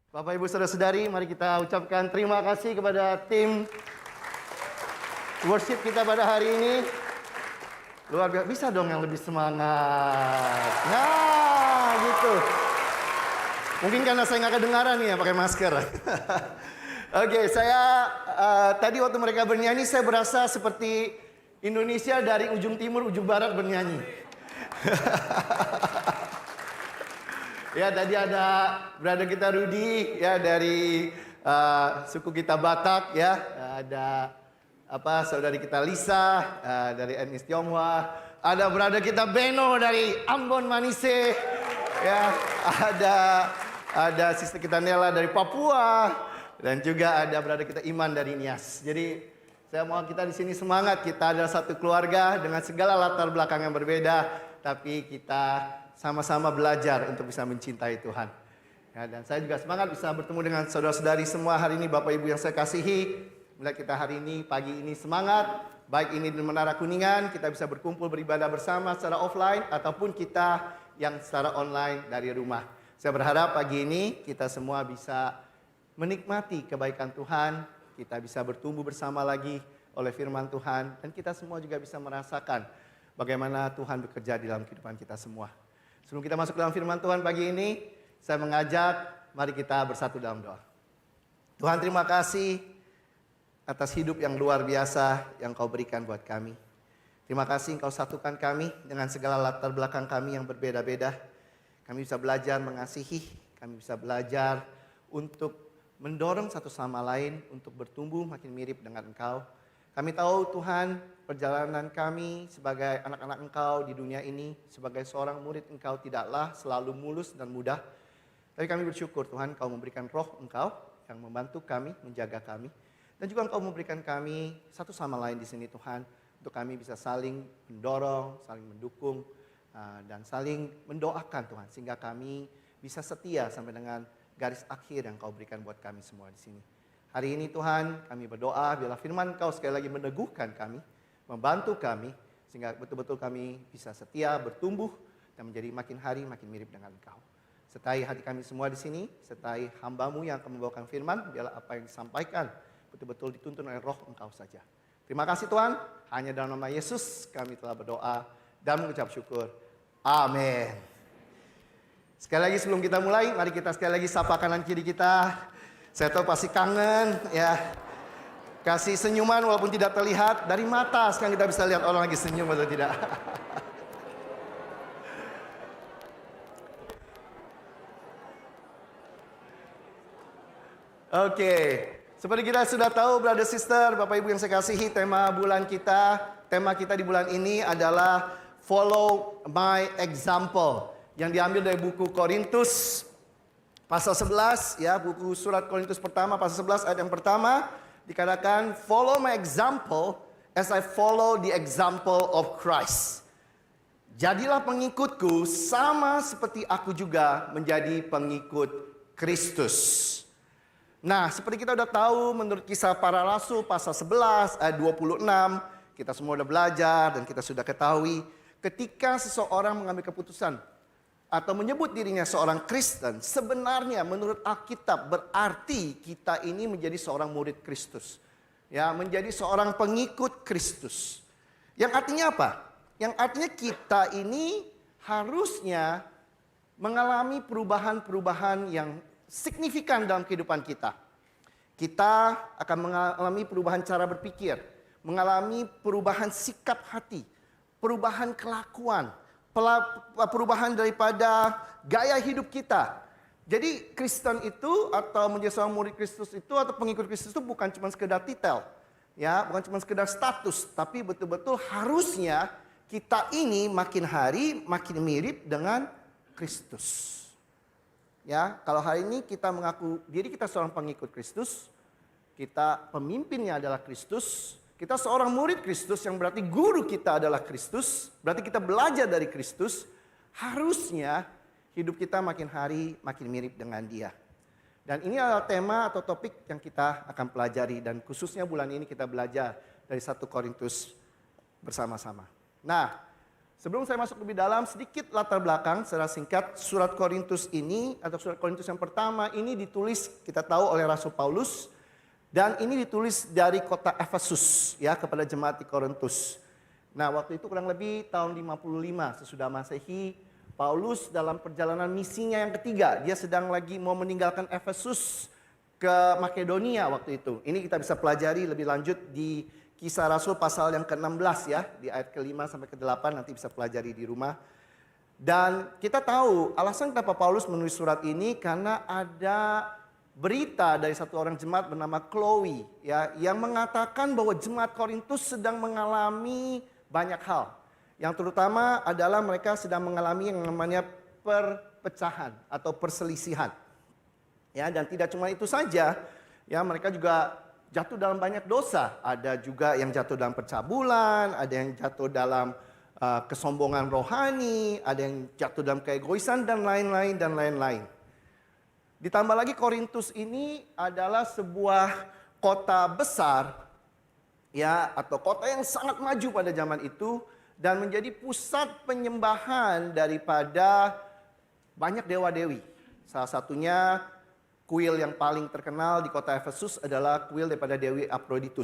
Bapak Ibu Saudara-saudari, mari kita ucapkan terima kasih kepada tim worship kita pada hari ini. Luar biasa, bisa dong yang lebih semangat. Nah, gitu. Mungkin karena saya nggak kedengaran nih ya pakai masker. Oke, saya tadi waktu mereka bernyanyi, saya berasa seperti Indonesia dari ujung timur, ujung barat bernyanyi. Ya, tadi ada brother kita Rudy ya dari suku kita Batak ya. Ada saudari kita Lisa dari etnis Tionghoa. Ada brother kita Beno dari Ambon Manise. Ya, ada sister kita Nela dari Papua dan juga ada brother kita Iman dari Nias. Jadi saya mau kita di sini semangat, kita adalah satu keluarga dengan segala latar belakang yang berbeda, tapi kita sama-sama belajar untuk bisa mencintai Tuhan. Ya, dan saya juga semangat bisa bertemu dengan saudara-saudari semua hari ini, Bapak Ibu yang saya kasihi. Melihat kita hari ini, pagi ini semangat, baik ini di Menara Kuningan, kita bisa berkumpul beribadah bersama secara offline, ataupun kita yang secara online dari rumah. Saya berharap pagi ini kita semua bisa menikmati kebaikan Tuhan, kita bisa bertumbuh bersama lagi oleh firman Tuhan, dan kita semua juga bisa merasakan bagaimana Tuhan bekerja di dalam kehidupan kita semua. Sebelum kita masuk dalam firman Tuhan pagi ini, saya mengajak mari kita bersatu dalam doa. Tuhan, terima kasih atas hidup yang luar biasa yang Kau berikan buat kami. Terima kasih Engkau satukan kami dengan segala latar belakang kami yang berbeda-beda. Kami bisa belajar mengasihi, kami bisa belajar untuk mendorong satu sama lain untuk bertumbuh makin mirip dengan Engkau. Kami tahu Tuhan, perjalanan kami sebagai anak-anak Engkau di dunia ini, sebagai seorang murid Engkau tidaklah selalu mulus dan mudah. Tapi kami bersyukur Tuhan, Engkau memberikan roh Engkau yang membantu kami, menjaga kami. Dan juga Engkau memberikan kami satu sama lain di sini Tuhan, untuk kami bisa saling mendorong, saling mendukung, dan saling mendoakan Tuhan. Sehingga kami bisa setia sampai dengan garis akhir yang Kau berikan buat kami semua di sini. Hari ini Tuhan, kami berdoa biarlah firman Kau sekali lagi meneguhkan kami, membantu kami, sehingga betul-betul kami bisa setia, bertumbuh, dan menjadi makin hari makin mirip dengan Engkau. Sertai hati kami semua di sini, sertai hamba-Mu yang akan membawakan firman, biarlah apa yang disampaikan betul-betul dituntun oleh roh Engkau saja. Terima kasih Tuhan, hanya dalam nama Yesus kami telah berdoa dan mengucap syukur. Amin. Sekali lagi sebelum kita mulai, mari kita sekali lagi sapa kanan kiri kita. Saya tahu pasti kangen ya. Kasih senyuman walaupun tidak terlihat dari mata. Sekarang kita bisa lihat orang lagi senyum atau tidak. Oke. Seperti kita sudah tahu brother sister, Bapak Ibu yang saya kasihi, tema kita di bulan ini adalah Follow My Example. Yang diambil dari buku Korintus pasal 11 ya, buku surat Korintus pertama pasal 11 ayat yang pertama dikatakan, follow my example as I follow the example of Christ. Jadilah pengikutku sama seperti aku juga menjadi pengikut Kristus. Nah, seperti kita udah tahu menurut Kisah Para Rasul pasal 11 ayat 26, kita semua udah belajar dan kita sudah ketahui ketika seseorang mengambil keputusan atau menyebut dirinya seorang Kristen, sebenarnya menurut Alkitab berarti kita ini menjadi seorang murid Kristus. Ya, menjadi seorang pengikut Kristus. Yang artinya apa? Yang artinya kita ini harusnya mengalami perubahan-perubahan yang signifikan dalam kehidupan kita. Kita akan mengalami perubahan cara berpikir, mengalami perubahan sikap hati, perubahan kelakuan, perubahan daripada gaya hidup kita. Jadi Kristen itu atau menjadi seorang murid Kristus itu atau pengikut Kristus itu bukan cuma sekedar titel, ya, bukan cuma sekedar status, tapi betul-betul harusnya kita ini makin hari makin mirip dengan Kristus. Ya, kalau hari ini kita mengaku diri kita seorang pengikut Kristus, kita pemimpinnya adalah Kristus. Kita seorang murid Kristus yang berarti guru kita adalah Kristus. Berarti kita belajar dari Kristus. Harusnya hidup kita makin hari makin mirip dengan Dia. Dan ini adalah tema atau topik yang kita akan pelajari. Dan khususnya bulan ini kita belajar dari 1 Korintus bersama-sama. Nah, Sebelum saya masuk lebih dalam, sedikit latar belakang secara singkat. Surat Korintus ini, atau surat Korintus yang pertama ini ditulis, kita tahu, oleh Rasul Paulus. Dan ini ditulis dari kota Efesus, ya, kepada jemaat di Korintus. Nah, waktu itu kurang lebih tahun 55 sesudah Masehi, Paulus dalam perjalanan misinya yang ketiga, dia sedang lagi mau meninggalkan Efesus ke Makedonia waktu itu. Ini kita bisa pelajari lebih lanjut di Kisah Rasul pasal yang ke-16 ya, di ayat ke-5 sampai ke-8 nanti bisa pelajari di rumah. Dan kita tahu alasan kenapa Paulus menulis surat ini karena ada berita dari satu orang jemaat bernama Chloe ya, yang mengatakan bahwa jemaat Korintus sedang mengalami banyak hal. Yang terutama adalah mereka sedang mengalami yang namanya perpecahan atau perselisihan. Ya, dan tidak cuma itu saja, ya, mereka juga jatuh dalam banyak dosa. Ada juga yang jatuh dalam pencabulan, ada yang jatuh dalam kesombongan rohani, ada yang jatuh dalam keegoisan dan lain-lain dan lain-lain. Ditambah lagi Korintus ini adalah sebuah kota besar ya, atau kota yang sangat maju pada zaman itu dan menjadi pusat penyembahan daripada banyak dewa-dewi. Salah satunya kuil yang paling terkenal di kota Efesus adalah kuil daripada Dewi Aphrodite.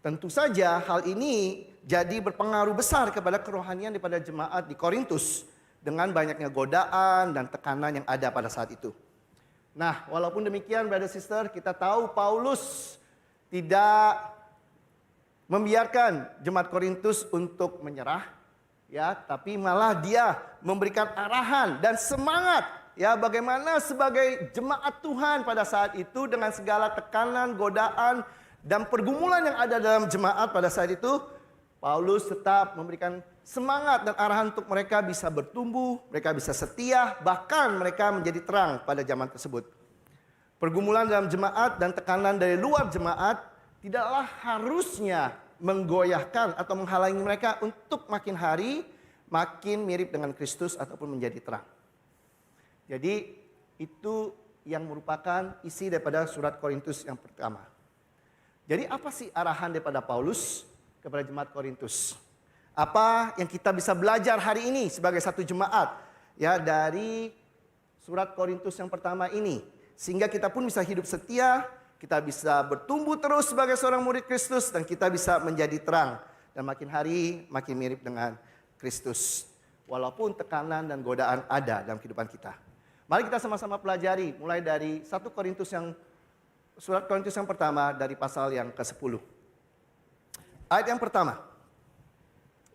Tentu saja hal ini jadi berpengaruh besar kepada kerohanian daripada jemaat di Korintus dengan banyaknya godaan dan tekanan yang ada pada saat itu. Nah, walaupun demikian, brother sister, kita tahu Paulus tidak membiarkan jemaat Korintus untuk menyerah, ya, tapi malah dia memberikan arahan dan semangat. Ya, bagaimana sebagai jemaat Tuhan pada saat itu dengan segala tekanan, godaan, dan pergumulan yang ada dalam jemaat pada saat itu, Paulus tetap memberikan semangat dan arahan untuk mereka bisa bertumbuh, mereka bisa setia, bahkan mereka menjadi terang pada zaman tersebut. Pergumulan dalam jemaat dan tekanan dari luar jemaat tidaklah harusnya menggoyahkan atau menghalangi mereka untuk makin hari makin mirip dengan Kristus ataupun menjadi terang. Jadi itu yang merupakan isi daripada surat Korintus yang pertama. Jadi apa sih arahan daripada Paulus kepada jemaat Korintus? Apa yang kita bisa belajar hari ini sebagai satu jemaat ya dari surat Korintus yang pertama ini, sehingga kita pun bisa hidup setia, kita bisa bertumbuh terus sebagai seorang murid Kristus, dan kita bisa menjadi terang dan makin hari makin mirip dengan Kristus. Walaupun tekanan dan godaan ada dalam kehidupan kita. Mari kita sama-sama pelajari mulai dari surat Korintus yang pertama dari pasal yang ke-10. Ayat yang pertama.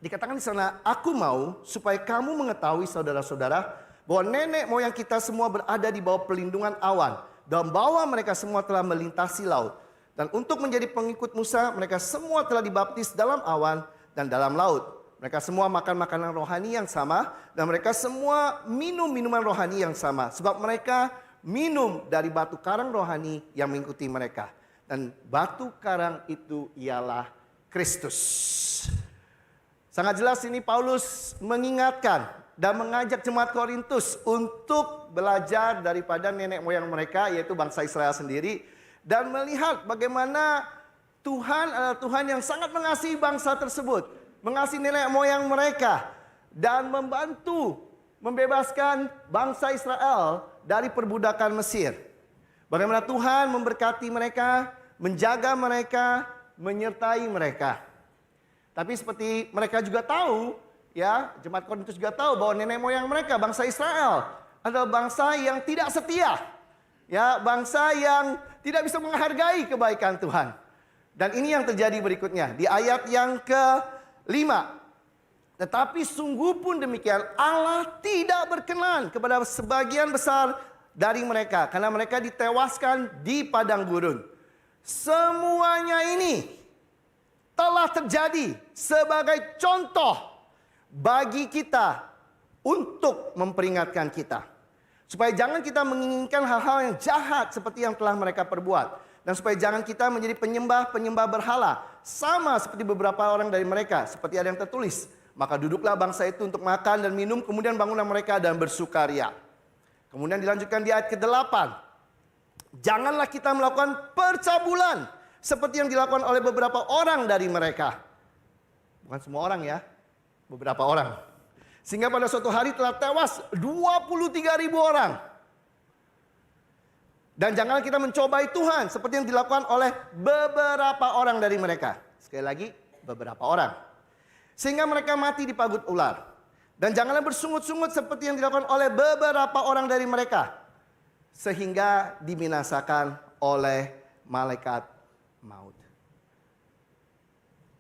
Dikatakan di sana, aku mau supaya kamu mengetahui saudara-saudara bahwa nenek moyang kita semua berada di bawah perlindungan awan. Dan bahwa mereka semua telah melintasi laut. Dan untuk menjadi pengikut Musa, mereka semua telah dibaptis dalam awan dan dalam laut. Mereka semua makan makanan rohani yang sama, dan mereka semua minum minuman rohani yang sama. Sebab mereka minum dari batu karang rohani yang mengikuti mereka. Dan batu karang itu ialah Kristus. Sangat jelas ini Paulus mengingatkan dan mengajak jemaat Korintus untuk belajar daripada nenek moyang mereka, yaitu bangsa Israel sendiri. Dan melihat bagaimana Tuhan adalah Tuhan yang sangat mengasihi bangsa tersebut. Mengasihi nenek moyang mereka dan membantu membebaskan bangsa Israel dari perbudakan Mesir. Bagaimana Tuhan memberkati mereka, menjaga mereka, menyertai mereka. Tapi seperti mereka juga tahu, ya, jemaat Korintus juga tahu bahwa nenek moyang mereka, bangsa Israel, adalah bangsa yang tidak setia. Ya, bangsa yang tidak bisa menghargai kebaikan Tuhan. Dan ini yang terjadi berikutnya di ayat yang ke-5. Tetapi sungguh pun demikian, Allah tidak berkenan kepada sebagian besar dari mereka, karena mereka ditewaskan di padang gurun. Semuanya ini telah terjadi sebagai contoh bagi kita untuk memperingatkan kita. Supaya jangan kita menginginkan hal-hal yang jahat seperti yang telah mereka perbuat. Dan supaya jangan kita menjadi penyembah-penyembah berhala. Sama seperti beberapa orang dari mereka. Seperti ada yang tertulis. Maka duduklah bangsa itu untuk makan dan minum. Kemudian bangunlah mereka dan bersukaria. Kemudian dilanjutkan di ayat ke-8. Janganlah kita melakukan percabulan. Seperti yang dilakukan oleh beberapa orang dari mereka. Bukan semua orang ya. beberapa orang. Sehingga pada suatu hari telah tewas 23.000 orang. Dan janganlah kita mencobai Tuhan seperti yang dilakukan oleh beberapa orang dari mereka. Sekali lagi, beberapa orang. Sehingga mereka mati di pagut ular. Dan janganlah bersungut-sungut seperti yang dilakukan oleh beberapa orang dari mereka. Sehingga dibinasakan oleh malaikat maut.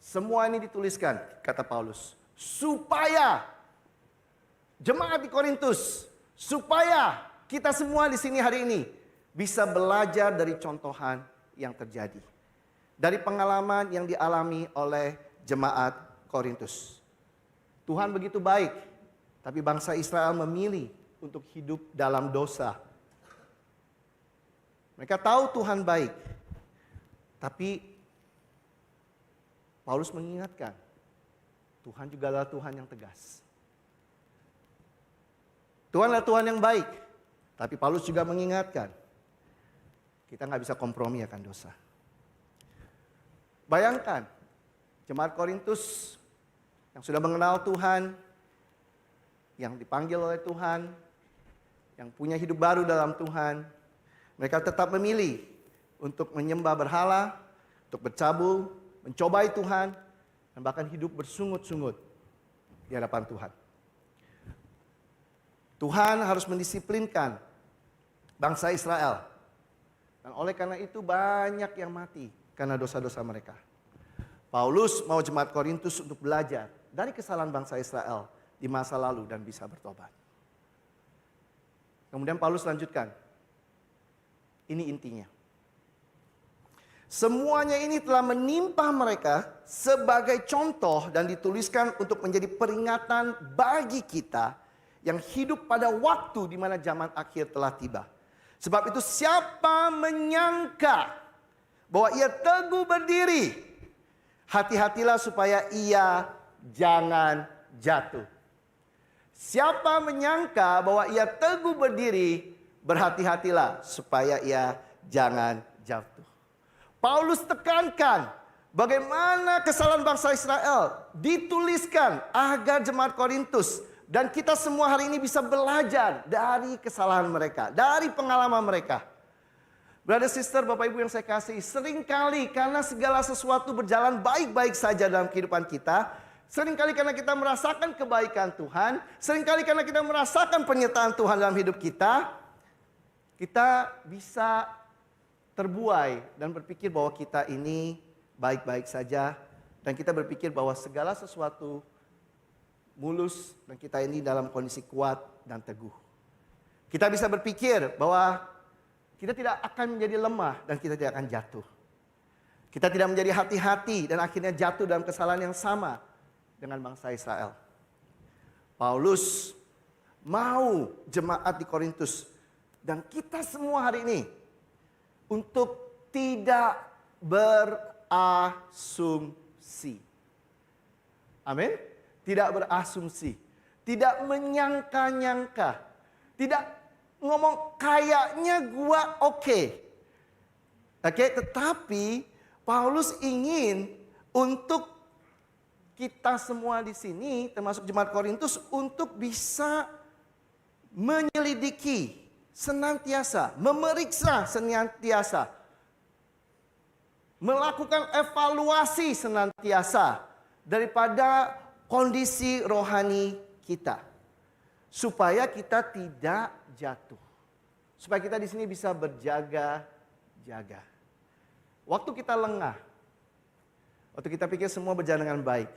Semua ini dituliskan, kata Paulus, supaya jemaat di Korintus, supaya kita semua di sini hari ini bisa belajar dari contohan yang terjadi. Dari pengalaman yang dialami oleh jemaat Korintus. Tuhan begitu baik, tapi bangsa Israel memilih untuk hidup dalam dosa. Mereka tahu Tuhan baik, tapi Paulus mengingatkan, Tuhan juga adalah Tuhan yang tegas. Tuhan adalah Tuhan yang baik. Tapi Paulus juga mengingatkan, kita nggak bisa kompromi akan dosa. Bayangkan, jemaat Korintus yang sudah mengenal Tuhan, yang dipanggil oleh Tuhan, yang punya hidup baru dalam Tuhan, mereka tetap memilih untuk menyembah berhala, untuk bercabul, mencobai Tuhan, dan bahkan hidup bersungut-sungut di hadapan Tuhan. Tuhan harus mendisiplinkan bangsa Israel. Dan oleh karena itu banyak yang mati karena dosa-dosa mereka. Paulus mau jemaat Korintus untuk belajar dari kesalahan bangsa Israel di masa lalu dan bisa bertobat. Kemudian Paulus lanjutkan. Ini intinya. Semuanya ini telah menimpa mereka sebagai contoh dan dituliskan untuk menjadi peringatan bagi kita yang hidup pada waktu di mana zaman akhir telah tiba. Sebab itu siapa menyangka bahwa ia teguh berdiri, hati-hatilah supaya ia jangan jatuh. Siapa menyangka bahwa ia teguh berdiri, berhati-hatilah supaya ia jangan jatuh. Paulus tekankan bagaimana kesalahan bangsa Israel dituliskan agar jemaat Korintus dan kita semua hari ini bisa belajar dari kesalahan mereka, dari pengalaman mereka. Brother, sister, Bapak Ibu yang saya kasih, seringkali karena segala sesuatu berjalan baik-baik saja dalam kehidupan kita, seringkali karena kita merasakan kebaikan Tuhan, seringkali karena kita merasakan penyertaan Tuhan dalam hidup kita, kita bisa terbuai dan berpikir bahwa kita ini baik-baik saja, dan kita berpikir bahwa segala sesuatu mulus dan kita ini dalam kondisi kuat dan teguh. Kita bisa berpikir bahwa kita tidak akan menjadi lemah dan kita tidak akan jatuh. Kita tidak menjadi hati-hati dan akhirnya jatuh dalam kesalahan yang sama dengan bangsa Israel. Paulus mau jemaat di Korintus dan kita semua hari ini untuk tidak berasumsi. Amin. Tidak berasumsi, tidak menyangka-nyangka, tidak ngomong kayaknya gua oke. Tetapi Paulus ingin untuk kita semua di sini, termasuk jemaat Korintus, untuk bisa menyelidiki senantiasa, memeriksa senantiasa, melakukan evaluasi senantiasa daripada kondisi rohani kita, supaya kita tidak jatuh, supaya kita di sini bisa berjaga-jaga. Waktu kita lengah, waktu kita pikir semua berjalan dengan baik,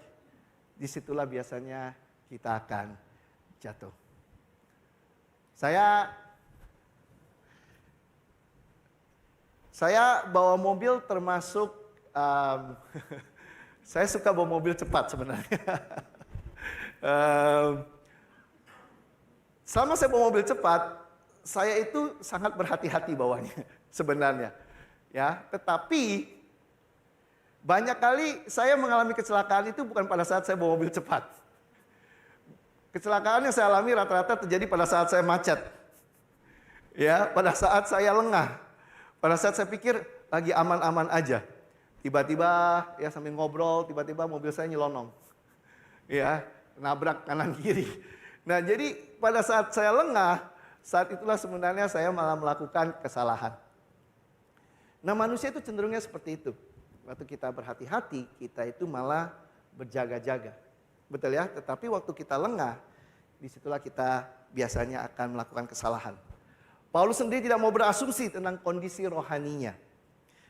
disitulah biasanya kita akan jatuh. Saya bawa mobil termasuk saya suka bawa mobil cepat sebenarnya. Selama saya bawa mobil cepat, saya itu sangat berhati-hati bawanya sebenarnya. Ya, tetapi banyak kali saya mengalami kecelakaan itu bukan pada saat saya bawa mobil cepat. Kecelakaan yang saya alami rata-rata terjadi pada saat saya macet. Ya, pada saat saya lengah. Pada saat saya pikir lagi aman-aman aja. Tiba-tiba ya sambil ngobrol, tiba-tiba mobil saya nyelonong. Ya, nabrak kanan kiri. Nah, jadi pada saat saya lengah, saat itulah sebenarnya saya malah melakukan kesalahan. Nah, manusia itu cenderungnya seperti itu. Waktu kita berhati-hati, kita itu malah berjaga-jaga. Betul ya? Tetapi waktu kita lengah, disitulah kita biasanya akan melakukan kesalahan. Paulus sendiri tidak mau berasumsi tentang kondisi rohaninya.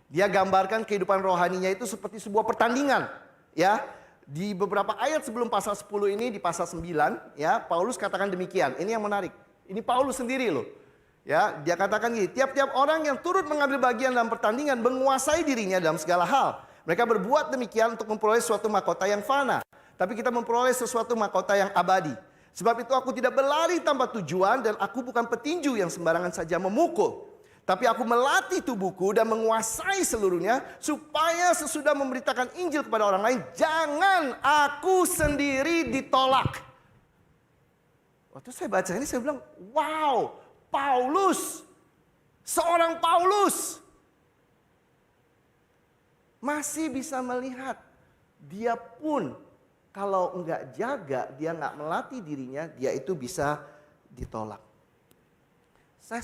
Dia gambarkan kehidupan rohaninya itu seperti sebuah pertandingan. Ya, di beberapa ayat sebelum pasal 10 ini, di pasal 9, ya, Paulus katakan demikian. Ini yang menarik. Ini Paulus sendiri loh. Ya, dia katakan gini, tiap-tiap orang yang turut mengambil bagian dalam pertandingan menguasai dirinya dalam segala hal. Mereka berbuat demikian untuk memperoleh suatu mahkota yang fana. Tapi kita memperoleh sesuatu mahkota yang abadi. Sebab itu aku tidak berlari tanpa tujuan dan aku bukan petinju yang sembarangan saja memukul. Tapi aku melatih tubuhku dan menguasai seluruhnya supaya sesudah memberitakan Injil kepada orang lain, jangan aku sendiri ditolak. Waktu saya baca ini saya bilang, wow, Paulus, seorang Paulus masih bisa melihat dia pun kalau enggak jaga, dia enggak melatih dirinya, dia itu bisa ditolak. Saya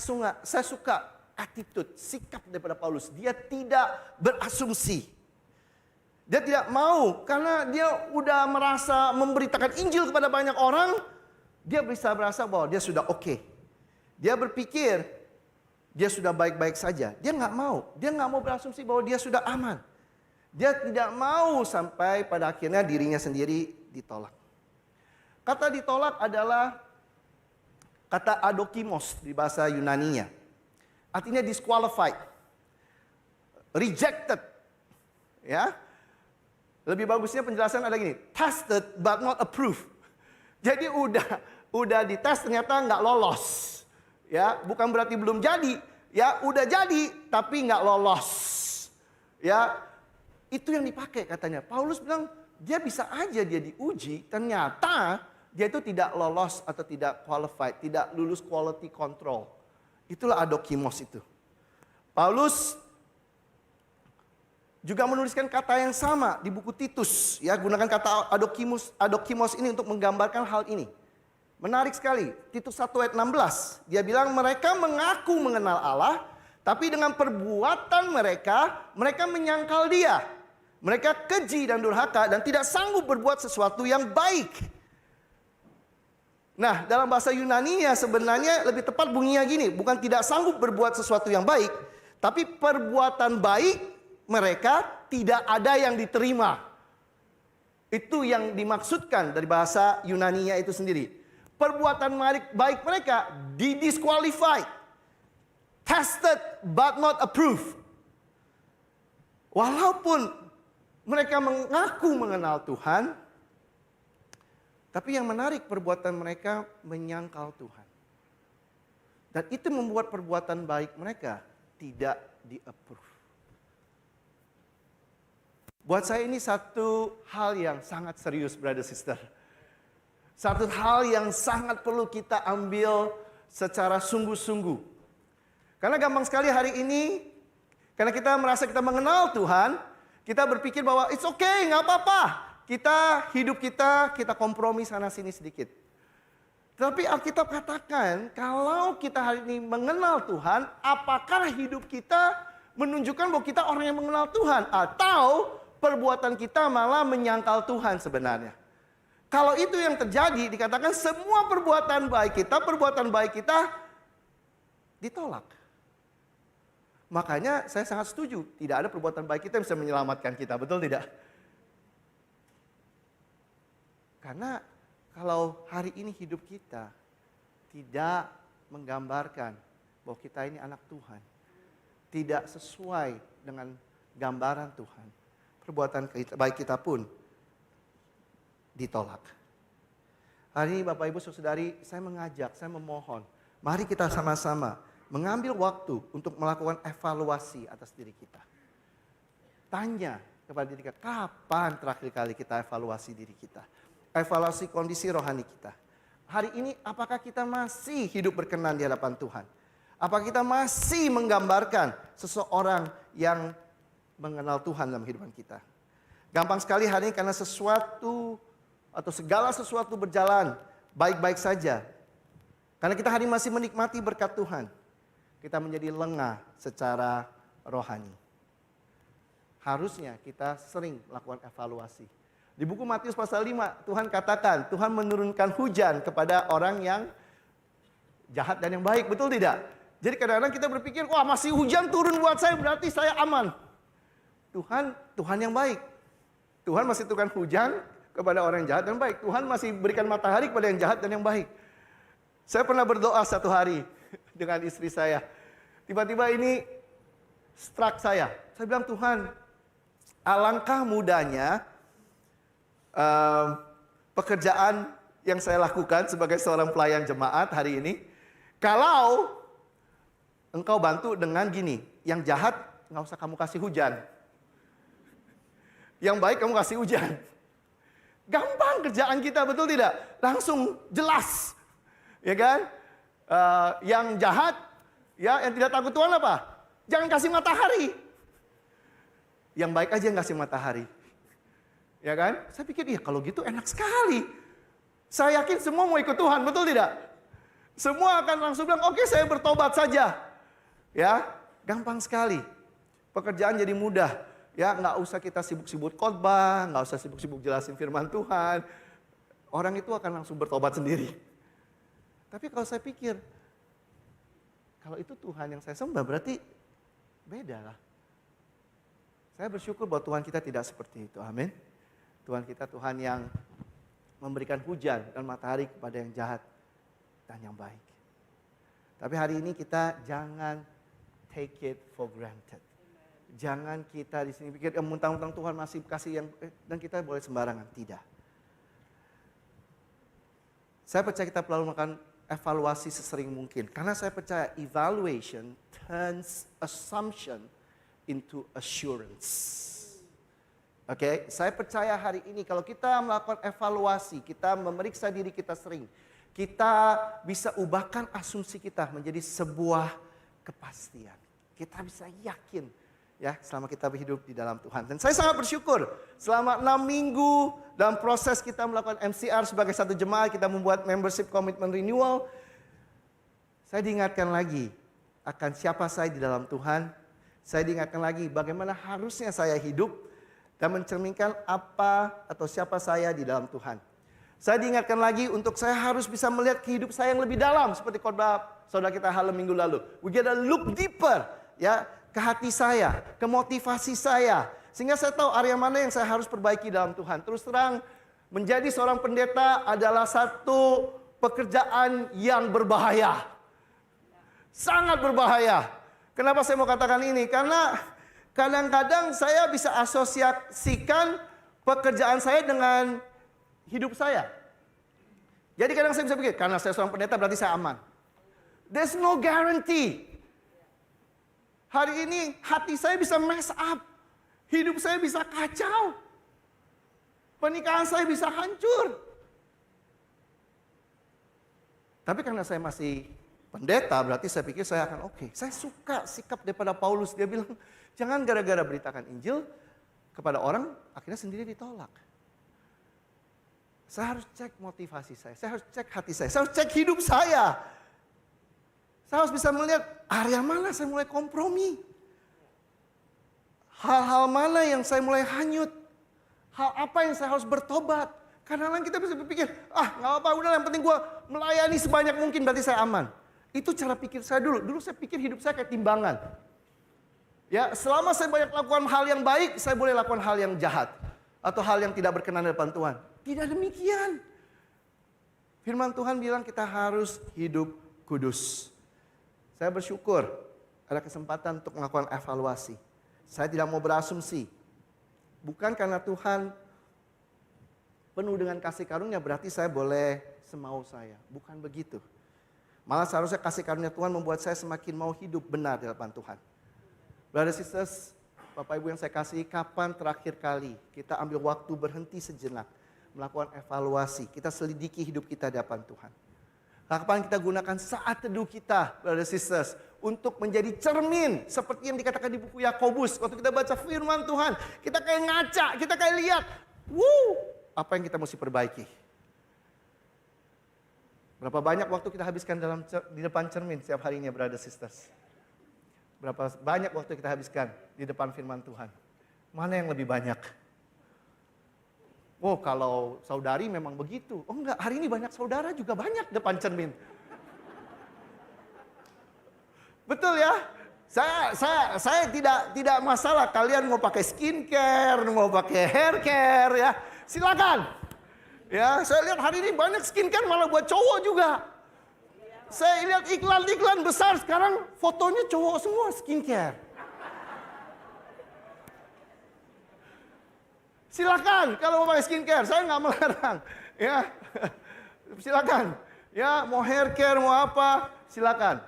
suka attitude, sikap daripada Paulus. Dia tidak berasumsi. Dia tidak mau karena dia udah merasa memberitakan Injil kepada banyak orang, dia bisa merasa bahwa dia sudah oke. Dia berpikir dia sudah baik-baik saja. Dia nggak mau berasumsi bahwa dia sudah aman. Dia tidak mau sampai pada akhirnya dirinya sendiri ditolak. Kata ditolak adalah kata adokimos di bahasa Yunaninya. Artinya disqualified, rejected, ya. Lebih bagusnya penjelasan ada gini, tested but not approved. Jadi udah dites ternyata nggak lolos, ya. Bukan berarti belum jadi, ya. Udah jadi tapi nggak lolos, ya. Itu yang dipakai katanya. Paulus bilang dia bisa aja dia diuji, ternyata dia itu tidak lolos atau tidak qualified, tidak lulus quality control. Itulah adokimos itu. Paulus juga menuliskan kata yang sama di buku Titus. Ya, gunakan kata adokimos ini untuk menggambarkan hal ini. Menarik sekali. Titus 1 ayat 16. Dia bilang mereka mengaku mengenal Allah, tapi dengan perbuatan mereka menyangkal dia. Mereka keji dan durhaka dan tidak sanggup berbuat sesuatu yang baik. Nah, dalam bahasa Yunaninya sebenarnya lebih tepat bunyinya gini. Bukan tidak sanggup berbuat sesuatu yang baik, tapi perbuatan baik mereka tidak ada yang diterima. Itu yang dimaksudkan dari bahasa Yunaninya itu sendiri. Perbuatan baik mereka didisqualified. Tested but not approved. Walaupun mereka mengaku mengenal Tuhan, tapi yang menarik perbuatan mereka menyangkal Tuhan. Dan itu membuat perbuatan baik mereka tidak di-approve. Buat saya ini satu hal yang sangat serius, brother sister. Satu hal yang sangat perlu kita ambil secara sungguh-sungguh. Karena gampang sekali hari ini, karena kita merasa kita mengenal Tuhan, kita berpikir bahwa it's okay, nggak apa-apa. Hidup kita kompromi sana sini sedikit. Tapi Alkitab katakan, kalau kita hari ini mengenal Tuhan, apakah hidup kita menunjukkan bahwa kita orang yang mengenal Tuhan? Atau perbuatan kita malah menyangkal Tuhan sebenarnya? Kalau itu yang terjadi, dikatakan semua perbuatan baik kita ditolak. Makanya saya sangat setuju, tidak ada perbuatan baik kita yang bisa menyelamatkan kita, betul tidak? Karena kalau hari ini hidup kita tidak menggambarkan bahwa kita ini anak Tuhan, tidak sesuai dengan gambaran Tuhan, perbuatan baik kita pun ditolak. Hari ini Bapak Ibu Saudari, saya mengajak, saya memohon, mari kita sama-sama mengambil waktu untuk melakukan evaluasi atas diri kita. Tanya kepada diri kita, kapan terakhir kali kita evaluasi diri kita? Evaluasi kondisi rohani kita. Hari ini apakah kita masih hidup berkenan di hadapan Tuhan? Apakah kita masih menggambarkan seseorang yang mengenal Tuhan dalam kehidupan kita? Gampang sekali hari ini karena sesuatu atau segala sesuatu berjalan baik-baik saja. Karena kita hari masih menikmati berkat Tuhan, kita menjadi lengah secara rohani. Harusnya kita sering melakukan evaluasi. Di buku Matius pasal 5, Tuhan katakan, Tuhan menurunkan hujan kepada orang yang jahat dan yang baik, betul tidak? Jadi kadang-kadang kita berpikir, wah masih hujan turun buat saya, berarti saya aman. Tuhan yang baik. Tuhan masih turunkan hujan kepada orang yang jahat dan baik. Tuhan masih berikan matahari kepada yang jahat dan yang baik. Saya pernah berdoa satu hari dengan istri saya. Tiba-tiba ini struck saya. Saya bilang, Tuhan, alangkah mudahnya pekerjaan yang saya lakukan sebagai seorang pelayan jemaat hari ini. Kalau Engkau bantu dengan gini, yang jahat nggak usah kamu kasih hujan. Yang baik kamu kasih hujan. Gampang kerjaan kita, betul tidak? Langsung jelas. Ya kan? Yang jahat, ya yang tidak takut Tuhan apa? Jangan kasih matahari. Yang baik aja yang kasih matahari. Ya kan? Saya pikir, iya kalau gitu enak sekali. Saya yakin semua mau ikut Tuhan, betul tidak? Semua akan langsung bilang, oke, saya bertobat saja. Ya, gampang sekali. Pekerjaan jadi mudah. Ya, nggak usah kita sibuk-sibuk khotbah, nggak usah sibuk-sibuk jelasin firman Tuhan. Orang itu akan langsung bertobat sendiri. Tapi kalau saya pikir, kalau itu Tuhan yang saya sembah, berarti beda lah. Saya bersyukur bahwa Tuhan kita tidak seperti itu. Amin. Tuhan kita Tuhan yang memberikan hujan dan matahari kepada yang jahat dan yang baik. Tapi hari ini kita jangan take it for granted. Jangan kita di sini pikir mentang-mentang Tuhan masih kasih yang dan kita boleh sembarangan. Tidak. Saya percaya kita perlu melakukan evaluasi sesering mungkin. Karena saya percaya evaluation turns assumption into assurance. Oke, saya percaya hari ini kalau kita melakukan evaluasi, kita memeriksa diri kita sering, kita bisa ubahkan asumsi kita menjadi sebuah kepastian. Kita bisa yakin ya selama kita hidup di dalam Tuhan. Dan saya sangat bersyukur selama 6 minggu dalam proses kita melakukan MCR sebagai satu jemaat, kita membuat membership commitment renewal. Saya diingatkan lagi akan siapa saya di dalam Tuhan. Saya diingatkan lagi bagaimana harusnya saya hidup dan mencerminkan apa atau siapa saya di dalam Tuhan. Saya diingatkan lagi untuk saya harus bisa melihat kehidupan saya yang lebih dalam seperti khotbah saudara kita Halem minggu lalu. We gotta look deeper ya ke hati saya, ke motivasi saya, sehingga saya tahu area mana yang saya harus perbaiki dalam Tuhan. Terus terang, menjadi seorang pendeta adalah satu pekerjaan yang berbahaya. Sangat berbahaya. Kenapa saya mau katakan ini? Karena kadang-kadang saya bisa asosiasikan pekerjaan saya dengan hidup saya. Jadi kadang saya bisa pikir, karena saya seorang pendeta berarti saya aman. There's no guarantee. Hari ini hati saya bisa mess up. Hidup saya bisa kacau. Pernikahan saya bisa hancur. Tapi karena saya masih pendeta, berarti saya pikir saya akan oke. Saya suka sikap daripada Paulus. Dia bilang, jangan gara-gara beritakan Injil kepada orang, akhirnya sendiri ditolak. Saya harus cek motivasi saya harus cek hati saya harus cek hidup saya. Saya harus bisa melihat area mana saya mulai kompromi. Hal-hal mana yang saya mulai hanyut. Hal apa yang saya harus bertobat. Kadang-kadang kita bisa berpikir, nggak apa-apa, udah yang penting gue melayani sebanyak mungkin berarti saya aman. Itu cara pikir saya dulu. Dulu saya pikir hidup saya kayak timbangan. Ya, selama saya banyak lakukan hal yang baik, saya boleh lakukan hal yang jahat. Atau hal yang tidak berkenan di depan Tuhan. Tidak demikian. Firman Tuhan bilang kita harus hidup kudus. Saya bersyukur ada kesempatan untuk melakukan evaluasi. Saya tidak mau berasumsi. Bukan karena Tuhan penuh dengan kasih karunia berarti saya boleh semau saya. Bukan begitu. Malah seharusnya kasih karunia Tuhan membuat saya semakin mau hidup benar di hadapan Tuhan. Brothers and sisters, Bapak Ibu yang saya kasihi, kapan terakhir kali kita ambil waktu berhenti sejenak, melakukan evaluasi, kita selidiki hidup kita di hadapan Tuhan. Kapan kita gunakan saat teduh kita, brothers and sisters, untuk menjadi cermin seperti yang dikatakan di buku Yakobus. Waktu kita baca firman Tuhan, kita kayak ngaca, kita kayak lihat, apa yang kita mesti perbaiki? Berapa banyak waktu kita habiskan di depan cermin setiap harinya, brother sisters? Berapa banyak waktu kita habiskan di depan firman Tuhan? Mana yang lebih banyak? Oh, kalau saudari memang begitu. Oh enggak, hari ini banyak saudara juga banyak depan cermin. Betul ya? Saya tidak masalah kalian mau pakai skincare, mau pakai hair care ya. Silakan. Ya, saya lihat hari ini banyak skincare malah buat cowok juga. Saya lihat iklan-iklan besar sekarang fotonya cowok semua skincare. Silakan kalau mau pakai skincare, saya nggak melarang. Ya, silakan. Ya, mau hair care, mau apa, silakan.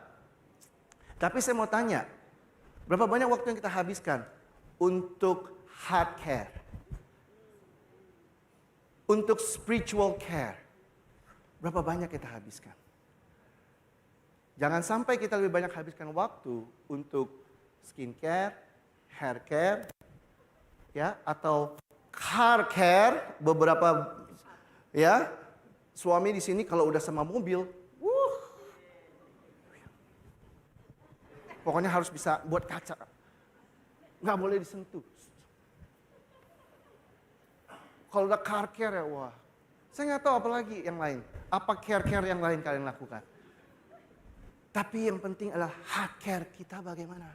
Tapi saya mau tanya, berapa banyak waktu yang kita habiskan untuk heart care? Untuk spiritual care? Berapa banyak kita habiskan? Jangan sampai kita lebih banyak habiskan waktu untuk skincare, hair care, ya, atau car care. Beberapa ya suami di sini kalau udah sama mobil, pokoknya harus bisa buat kaca, nggak boleh disentuh. Kalau udah car care ya, wah, saya nggak tahu apa lagi yang lain. Apa care yang lain kalian lakukan? Tapi yang penting adalah heart care kita bagaimana.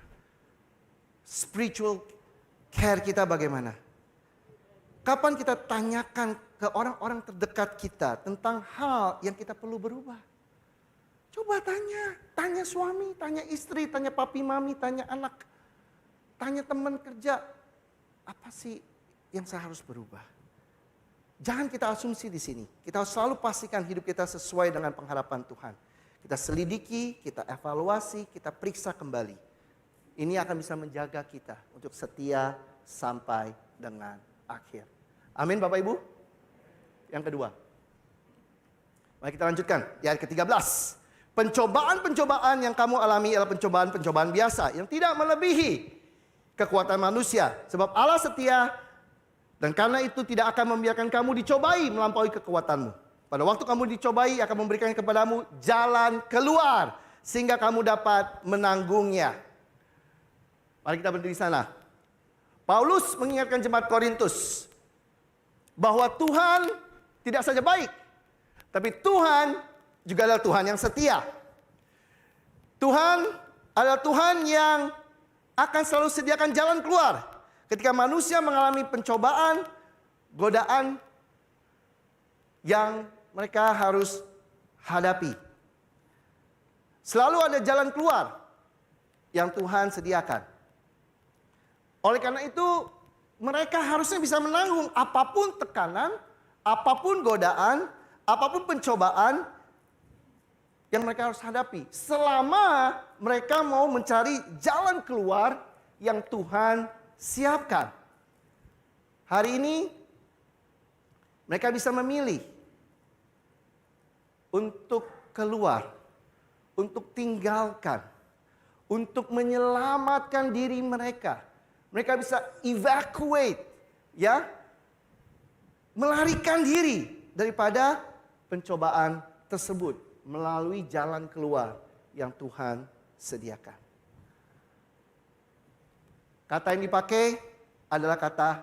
Spiritual care kita bagaimana. Kapan kita tanyakan ke orang-orang terdekat kita tentang hal yang kita perlu berubah? Coba tanya suami, tanya istri, tanya papi mami, tanya anak, tanya teman kerja. Apa sih yang saya harus berubah? Jangan kita asumsi di sini. Kita harus selalu pastikan hidup kita sesuai dengan pengharapan Tuhan. Kita selidiki, kita evaluasi, kita periksa kembali. Ini akan bisa menjaga kita untuk setia sampai dengan akhir. Amin Bapak Ibu. Yang kedua. Mari kita lanjutkan. Di ayat ke-13. Pencobaan-pencobaan yang kamu alami adalah pencobaan-pencobaan biasa. Yang tidak melebihi kekuatan manusia. Sebab Allah setia. Dan karena itu tidak akan membiarkan kamu dicobai melampaui kekuatanmu. Pada waktu kamu dicobai akan memberikan kepadamu jalan keluar. Sehingga kamu dapat menanggungnya. Mari kita berdiri sana. Paulus mengingatkan jemaat Korintus. Bahwa Tuhan tidak saja baik. Tapi Tuhan juga adalah Tuhan yang setia. Tuhan adalah Tuhan yang akan selalu sediakan jalan keluar. Ketika manusia mengalami pencobaan, godaan yang mereka harus hadapi. Selalu ada jalan keluar yang Tuhan sediakan. Oleh karena itu, mereka harusnya bisa menanggung apapun tekanan, apapun godaan, apapun pencobaan yang mereka harus hadapi. Selama mereka mau mencari jalan keluar yang Tuhan siapkan. Hari ini mereka bisa memilih untuk keluar, untuk tinggalkan, untuk menyelamatkan diri mereka. Mereka bisa evacuate, ya, melarikan diri daripada pencobaan tersebut melalui jalan keluar yang Tuhan sediakan. Kata yang dipakai adalah kata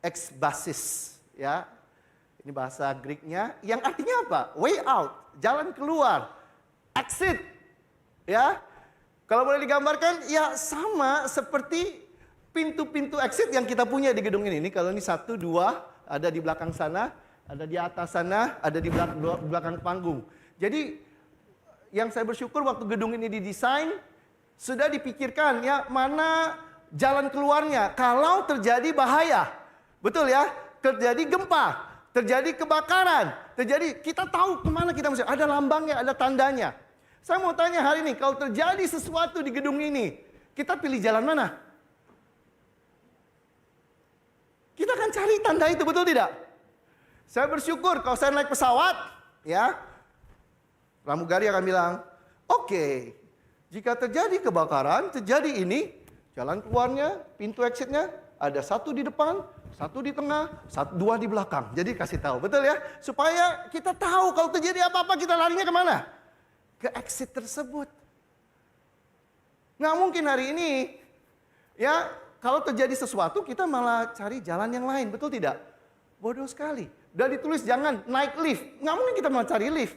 exbasis, ya. Ini bahasa Greeknya yang artinya apa? Way out, jalan keluar, exit, ya. Kalau boleh digambarkan, ya sama seperti pintu-pintu exit yang kita punya di gedung ini. Kalau ini 1, 2, ada di belakang sana, ada di atas sana, ada di belakang panggung. Jadi yang saya bersyukur waktu gedung ini didesain, sudah dipikirkan ya mana jalan keluarnya kalau terjadi bahaya. Betul ya? Terjadi gempa, terjadi kebakaran, kita tahu kemana kita mesti. Ada lambangnya, ada tandanya. Saya mau tanya hari ini, kalau terjadi sesuatu di gedung ini, kita pilih jalan mana? Kita akan cari tanda itu, betul tidak? Saya bersyukur kalau saya naik pesawat, ya, pramugari akan bilang, oke, jika terjadi kebakaran, terjadi ini, jalan keluarnya, pintu exitnya, ada 1 di depan, satu di tengah, dua di belakang. Jadi kasih tahu, betul ya? Supaya kita tahu kalau terjadi apa-apa kita larinya kemana? Ke exit tersebut. Nggak mungkin hari ini, ya kalau terjadi sesuatu kita malah cari jalan yang lain, betul tidak? Bodoh sekali. Udah ditulis jangan naik lift. Nggak mungkin kita malah cari lift.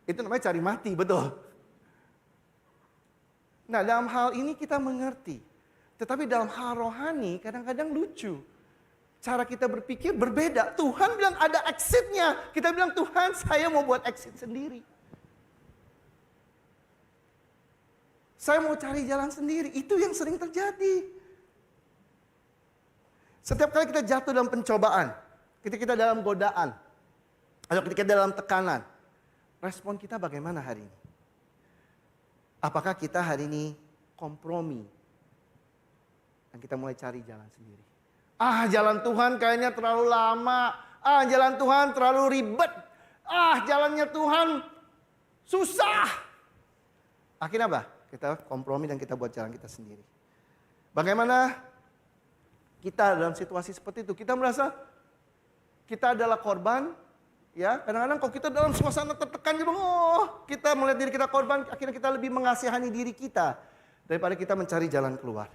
Itu namanya cari mati, betul. Nah, dalam hal ini kita mengerti. Tetapi dalam hal rohani kadang-kadang lucu. Cara kita berpikir berbeda. Tuhan bilang ada exitnya. Kita bilang Tuhan saya mau buat exit sendiri. Saya mau cari jalan sendiri. Itu yang sering terjadi. Setiap kali kita jatuh dalam pencobaan. Ketika kita dalam godaan. Atau ketika dalam tekanan. Respon kita bagaimana hari ini? Apakah kita hari ini kompromi? Dan kita mulai cari jalan sendiri. Jalan Tuhan kayaknya terlalu lama. Jalan Tuhan terlalu ribet. Jalannya Tuhan susah. Akhirnya apa? Kita kompromi dan kita buat jalan kita sendiri. Bagaimana kita dalam situasi seperti itu? Kita merasa kita adalah korban. Ya, kadang-kadang kalau kita dalam suasana tertekan gitu, kita melihat diri kita korban, akhirnya kita lebih mengasihani diri kita daripada kita mencari jalan keluar.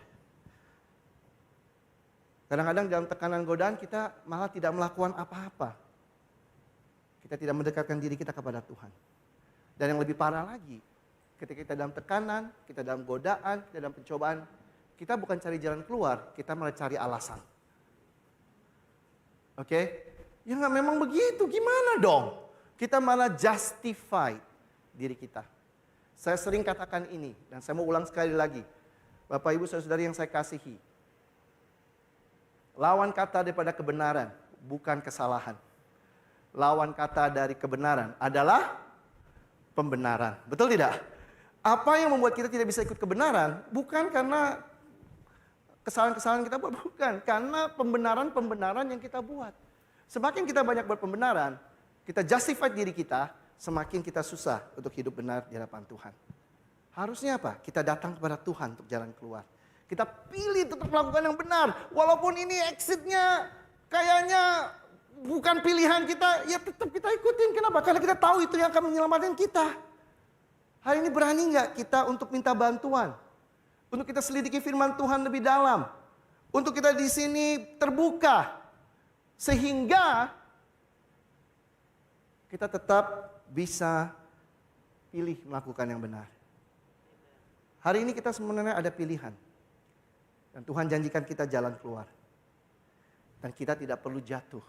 Kadang-kadang dalam tekanan godaan kita malah tidak melakukan apa-apa. Kita tidak mendekatkan diri kita kepada Tuhan. Dan yang lebih parah lagi, ketika kita dalam tekanan, kita dalam godaan, kita dalam pencobaan, kita bukan cari jalan keluar, kita malah cari alasan. Oke? Ya nggak memang begitu, gimana dong? Kita malah justify diri kita. Saya sering katakan ini, dan saya mau ulang sekali lagi. Bapak, Ibu, Saudara yang saya kasihi. Lawan kata daripada kebenaran, bukan kesalahan. Lawan kata dari kebenaran adalah pembenaran. Betul tidak? Apa yang membuat kita tidak bisa ikut kebenaran, bukan karena kesalahan-kesalahan kita buat, bukan. Karena pembenaran-pembenaran yang kita buat. Semakin kita banyak berpembenaran, kita justify diri kita, semakin kita susah untuk hidup benar di hadapan Tuhan. Harusnya apa? Kita datang kepada Tuhan untuk jalan keluar. Kita pilih untuk melakukan yang benar. Walaupun ini exitnya kayaknya bukan pilihan kita, ya tetap kita ikutin. Kenapa? Karena kita tahu itu yang akan menyelamatkan kita. Hari ini berani nggak kita untuk minta bantuan? Untuk kita selidiki firman Tuhan lebih dalam. Untuk kita di sini terbuka. Sehingga kita tetap bisa pilih melakukan yang benar. Hari ini kita sebenarnya ada pilihan. Dan Tuhan janjikan kita jalan keluar. Dan kita tidak perlu jatuh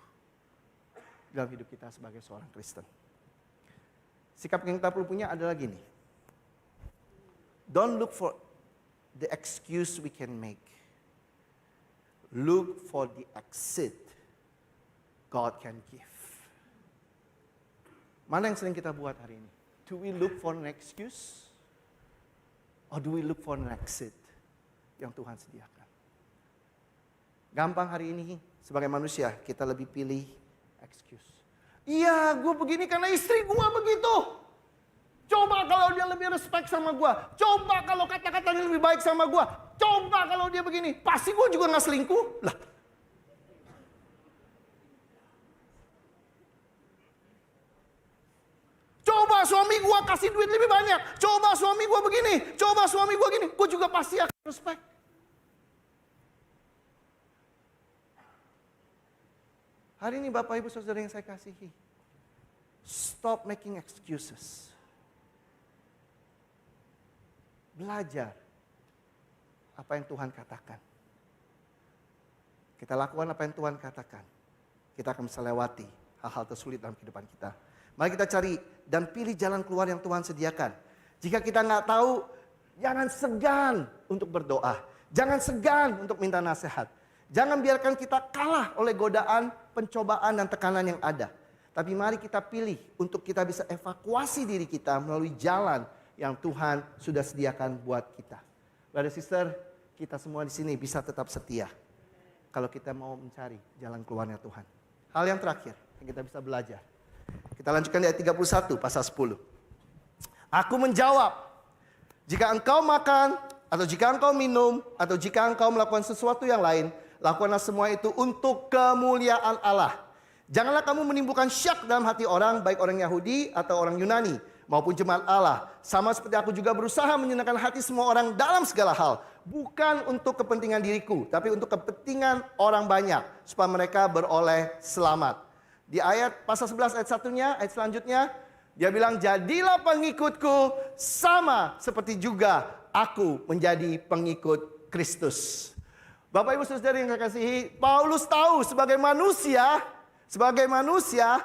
dalam hidup kita sebagai seorang Kristen. Sikap yang kita perlu punya adalah gini. Don't look for the excuse we can make. Look for the exit God can give. Mana yang sering kita buat hari ini? Do we look for an excuse? Or do we look for an exit yang Tuhan sediakan? Gampang hari ini sebagai manusia kita lebih pilih excuse. Iya, gue begini karena istri gue begitu. Coba kalau dia lebih respect sama gue. Coba kalau kata-katanya lebih baik sama gue. Coba kalau dia begini. Pasti gue juga gak selingkuh. Lah. Coba suami gue kasih duit lebih banyak. Coba suami gue begini. Coba suami gue gini. Gue juga pasti akan respect. Hari ini Bapak Ibu Saudara yang saya kasihi. Stop making excuses. Belajar apa yang Tuhan katakan. Kita lakukan apa yang Tuhan katakan. Kita akan bisa lewati hal-hal tersulit dalam kehidupan kita. Mari kita cari dan pilih jalan keluar yang Tuhan sediakan. Jika kita nggak tahu, jangan segan untuk berdoa. Jangan segan untuk minta nasihat. Jangan biarkan kita kalah oleh godaan, pencobaan, dan tekanan yang ada. Tapi mari kita pilih untuk kita bisa evakuasi diri kita melalui jalan yang Tuhan sudah sediakan buat kita. Brother sister, kita semua di sini bisa tetap setia. Kalau kita mau mencari jalan keluarnya Tuhan. Hal yang terakhir yang kita bisa belajar. Kita lanjutkan di ayat 31 pasal 10. Aku menjawab, jika engkau makan, atau jika engkau minum, atau jika engkau melakukan sesuatu yang lain, Lakukanlah semua itu untuk kemuliaan Allah. Janganlah kamu menimbulkan syak dalam hati orang, baik orang Yahudi atau orang Yunani, maupun jemaat Allah. Sama seperti aku juga berusaha menyenangkan hati semua orang dalam segala hal. Bukan untuk kepentingan diriku, tapi untuk kepentingan orang banyak, supaya mereka beroleh selamat. Di pasal 11 ayat 1-nya, ayat selanjutnya, dia bilang, jadilah pengikutku sama seperti juga aku menjadi pengikut Kristus. Bapak Ibu Saudara yang saya kasihi, Paulus tahu sebagai manusia,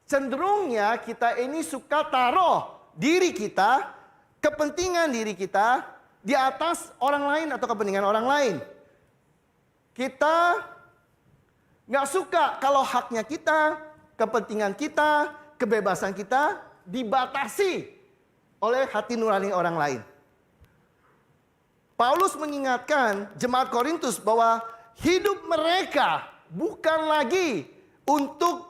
cenderungnya kita ini suka taruh diri kita, kepentingan diri kita di atas orang lain atau kepentingan orang lain. Kita nggak suka kalau haknya kita, kepentingan kita, kebebasan kita dibatasi oleh hati nurani orang lain. Paulus mengingatkan jemaat Korintus bahwa hidup mereka bukan lagi untuk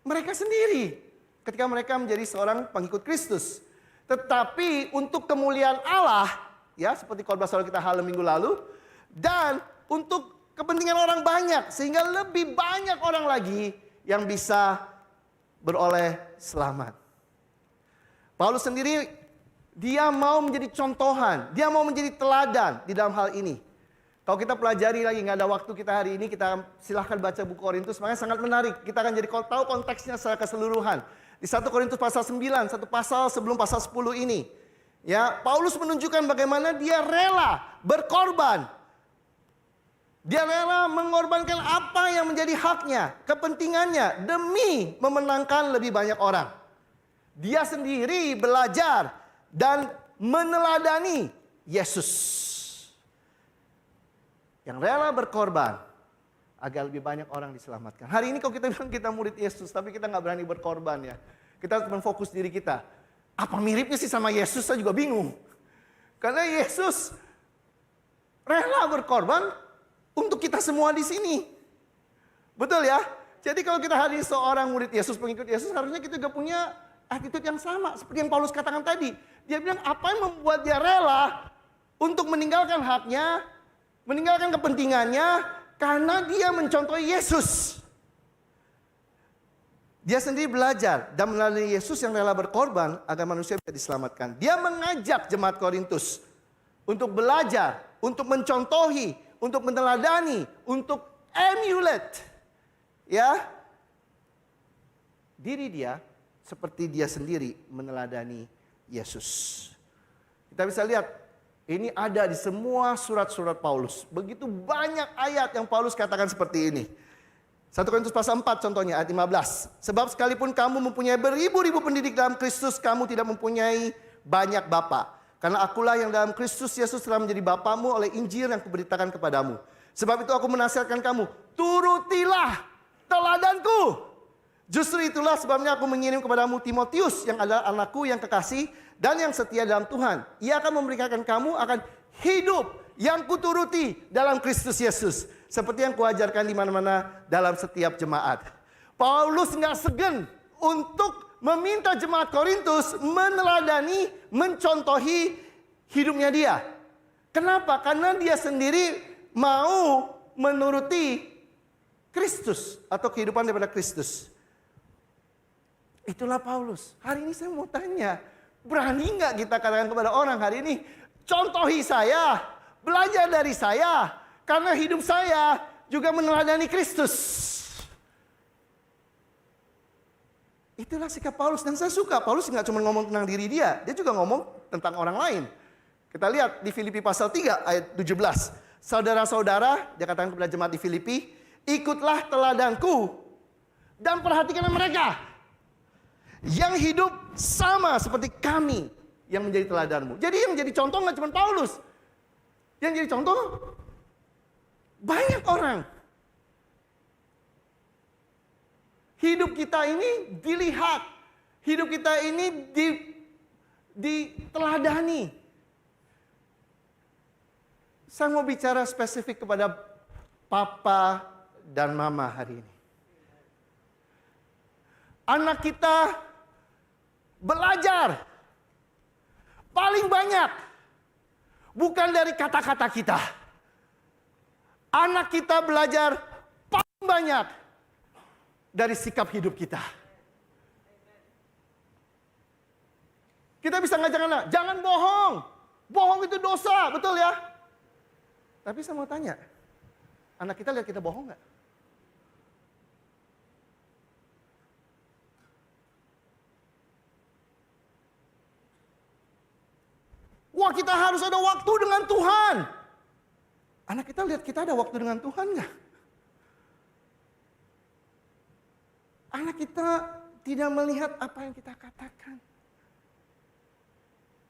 mereka sendiri ketika mereka menjadi seorang pengikut Kristus, tetapi untuk kemuliaan Allah, ya seperti khotbah saudara kita hal minggu lalu, dan untuk kepentingan orang banyak, sehingga lebih banyak orang lagi yang bisa beroleh selamat. Paulus sendiri, dia mau menjadi contohan, dia mau menjadi teladan di dalam hal ini. Kalau kita pelajari lagi, nggak ada waktu kita hari ini, kita silahkan baca buku Korintus, makanya sangat menarik. Kita akan jadi tahu konteksnya secara keseluruhan. Di 1 Korintus pasal 9, satu pasal sebelum pasal 10 ini. Ya, Paulus menunjukkan bagaimana dia rela berkorban. Dia rela mengorbankan apa yang menjadi haknya, kepentingannya, demi memenangkan lebih banyak orang. Dia sendiri belajar dan meneladani Yesus, yang rela berkorban agar lebih banyak orang diselamatkan. Hari ini kalau kita bilang kita murid Yesus, tapi kita nggak berani berkorban ya. Kita cuma fokus diri kita. Apa miripnya sih sama Yesus? Saya juga bingung. Karena Yesus rela berkorban untuk kita semua di sini. Betul ya? Jadi kalau kita hari ini seorang murid Yesus, pengikut Yesus, harusnya kita juga punya attitude yang sama. Seperti yang Paulus katakan tadi. Dia bilang apa yang membuat dia rela untuk meninggalkan haknya, meninggalkan kepentingannya, karena dia mencontohi Yesus. Dia sendiri belajar dan melalui Yesus yang rela berkorban agar manusia bisa diselamatkan. Dia mengajak jemaat Korintus untuk belajar, untuk mencontohi, untuk meneladani, untuk emulate, ya, diri dia seperti dia sendiri meneladani Yesus. Kita bisa lihat, ini ada di semua surat-surat Paulus. Begitu banyak ayat yang Paulus katakan seperti ini. 1 Korintus pasal 4 contohnya, ayat 15. Sebab sekalipun kamu mempunyai beribu-ribu pendidik dalam Kristus, kamu tidak mempunyai banyak bapa. Karena akulah yang dalam Kristus Yesus telah menjadi bapamu oleh Injil yang kuberitakan kepadamu. Sebab itu aku menasihatkan kamu, turutilah teladanku. Justru itulah sebabnya aku mengirim kepadamu Timotius yang adalah anakku yang kekasih dan yang setia dalam Tuhan. Ia akan memberikan kamu akan hidup yang kuturuti dalam Kristus Yesus. Seperti yang kuajarkan di mana-mana dalam setiap jemaat. Paulus nggak segan untuk meminta jemaat Korintus meneladani, mencontohi hidupnya dia. Kenapa? Karena dia sendiri mau menuruti Kristus atau kehidupan daripada Kristus. Itulah Paulus. Hari ini saya mau tanya, berani nggak kita katakan kepada orang hari ini, contohi saya, belajar dari saya, karena hidup saya juga meneladani Kristus. Itulah sikap Paulus, dan saya suka Paulus nggak cuma ngomong tentang diri dia juga ngomong tentang orang lain. Kita lihat di Filipi pasal 3 ayat 17. Saudara-saudara, dia katakan kepada jemaat di Filipi, ikutlah teladanku dan perhatikanlah mereka yang hidup sama seperti kami yang menjadi teladanmu. Jadi yang menjadi contoh nggak cuma Paulus. Yang jadi contoh banyak orang. Hidup kita ini dilihat. Hidup kita ini diteladani. Saya mau bicara spesifik kepada papa dan mama hari ini. Anak kita belajar paling banyak bukan dari kata-kata kita. Anak kita belajar paling banyak dari sikap hidup kita. Kita bisa ngajak anak, jangan bohong. Bohong itu dosa, betul ya? Tapi saya mau tanya, anak kita lihat kita bohong nggak? Wah, kita harus ada waktu dengan Tuhan. Anak kita lihat kita ada waktu dengan Tuhan nggak? Anak kita tidak melihat apa yang kita katakan.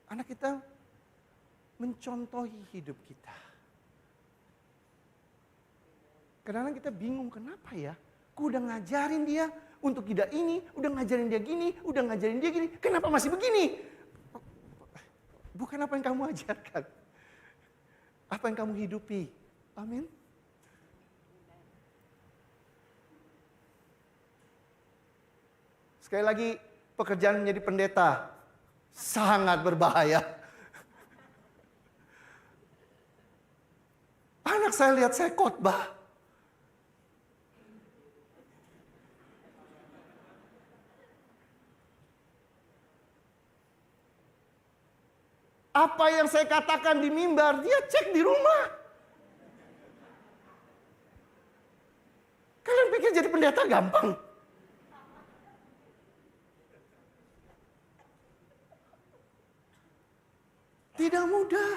Anak kita mencontohi hidup kita. Kadang-kadang kita bingung, kenapa ya? Aku udah ngajarin dia untuk tidak ini, udah ngajarin dia gini, udah ngajarin dia gini. Kenapa masih begini? Bukan apa yang kamu ajarkan. Apa yang kamu hidupi. Amin. Sekali lagi, pekerjaan menjadi pendeta sangat berbahaya. Anak saya lihat saya khotbah. Apa yang saya katakan di mimbar, dia cek di rumah. Kalian pikir jadi pendeta gampang? Tidak mudah.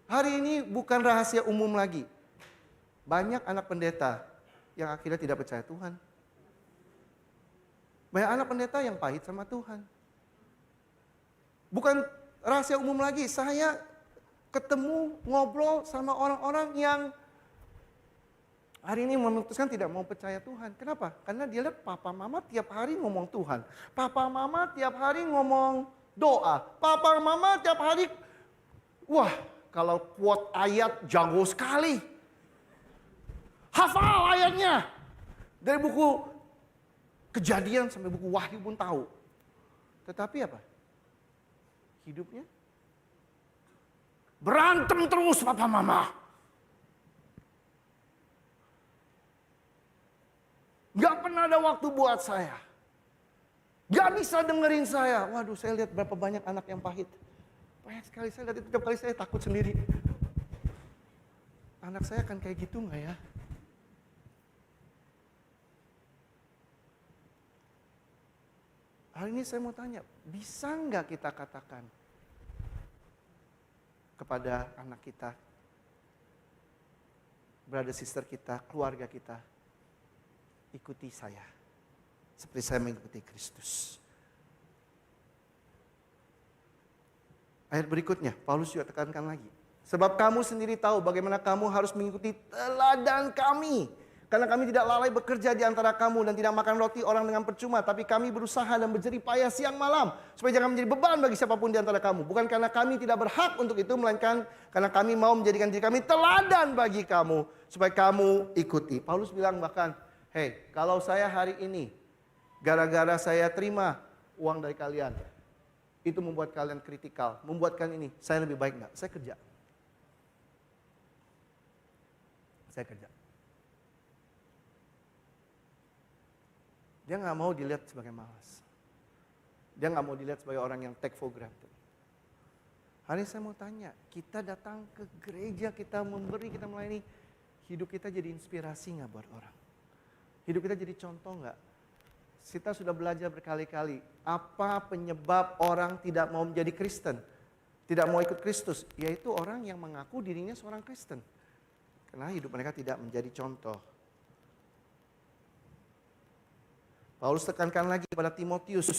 Hari ini bukan rahasia umum lagi. Banyak anak pendeta yang akhirnya tidak percaya Tuhan. Banyak anak pendeta yang pahit sama Tuhan. Bukan rahasia umum lagi, saya ketemu ngobrol sama orang-orang yang hari ini memutuskan tidak mau percaya Tuhan. Kenapa? Karena dia lihat papa mama tiap hari ngomong Tuhan. Papa mama tiap hari ngomong doa. Papa mama tiap hari, wah kalau quote ayat jago sekali. Hafal ayatnya. Dari buku Kejadian sampai buku Wahyu pun tahu. Tetapi apa? Hidupnya berantem terus papa mama. Gak pernah ada waktu buat saya. Gak bisa dengerin saya. Waduh, saya lihat berapa banyak anak yang pahit. Pahit sekali, saya lihat itu tiap kali saya takut sendiri. Anak saya akan kayak gitu gak ya? Hari ini saya mau tanya, bisa nggak kita katakan kepada anak kita, brother sister kita, keluarga kita, ikuti saya, seperti saya mengikuti Kristus. Ayat berikutnya, Paulus juga tekankan lagi. Sebab kamu sendiri tahu bagaimana kamu harus mengikuti teladan kami. Karena kami tidak lalai bekerja di antara kamu dan tidak makan roti orang dengan percuma. Tapi kami berusaha dan berjerih payah siang malam. Supaya jangan menjadi beban bagi siapapun di antara kamu. Bukan karena kami tidak berhak untuk itu. Melainkan karena kami mau menjadikan diri kami teladan bagi kamu. Supaya kamu ikuti. Paulus bilang bahkan, hey, kalau saya hari ini gara-gara saya terima uang dari kalian, itu membuat kalian kritikal. Membuat kalian ini, saya lebih baik nggak? Saya kerja. Saya kerja. Dia nggak mau dilihat sebagai malas. Dia nggak mau dilihat sebagai orang yang take for granted. Hari ini saya mau tanya, kita datang ke gereja, kita memberi, kita melayani, hidup kita jadi inspirasi nggak buat orang? Hidup kita jadi contoh nggak? Kita sudah belajar berkali-kali, apa penyebab orang tidak mau menjadi Kristen? Tidak mau ikut Kristus, yaitu orang yang mengaku dirinya seorang Kristen. Karena hidup mereka tidak menjadi contoh. Paulus tekankan lagi kepada Timotius.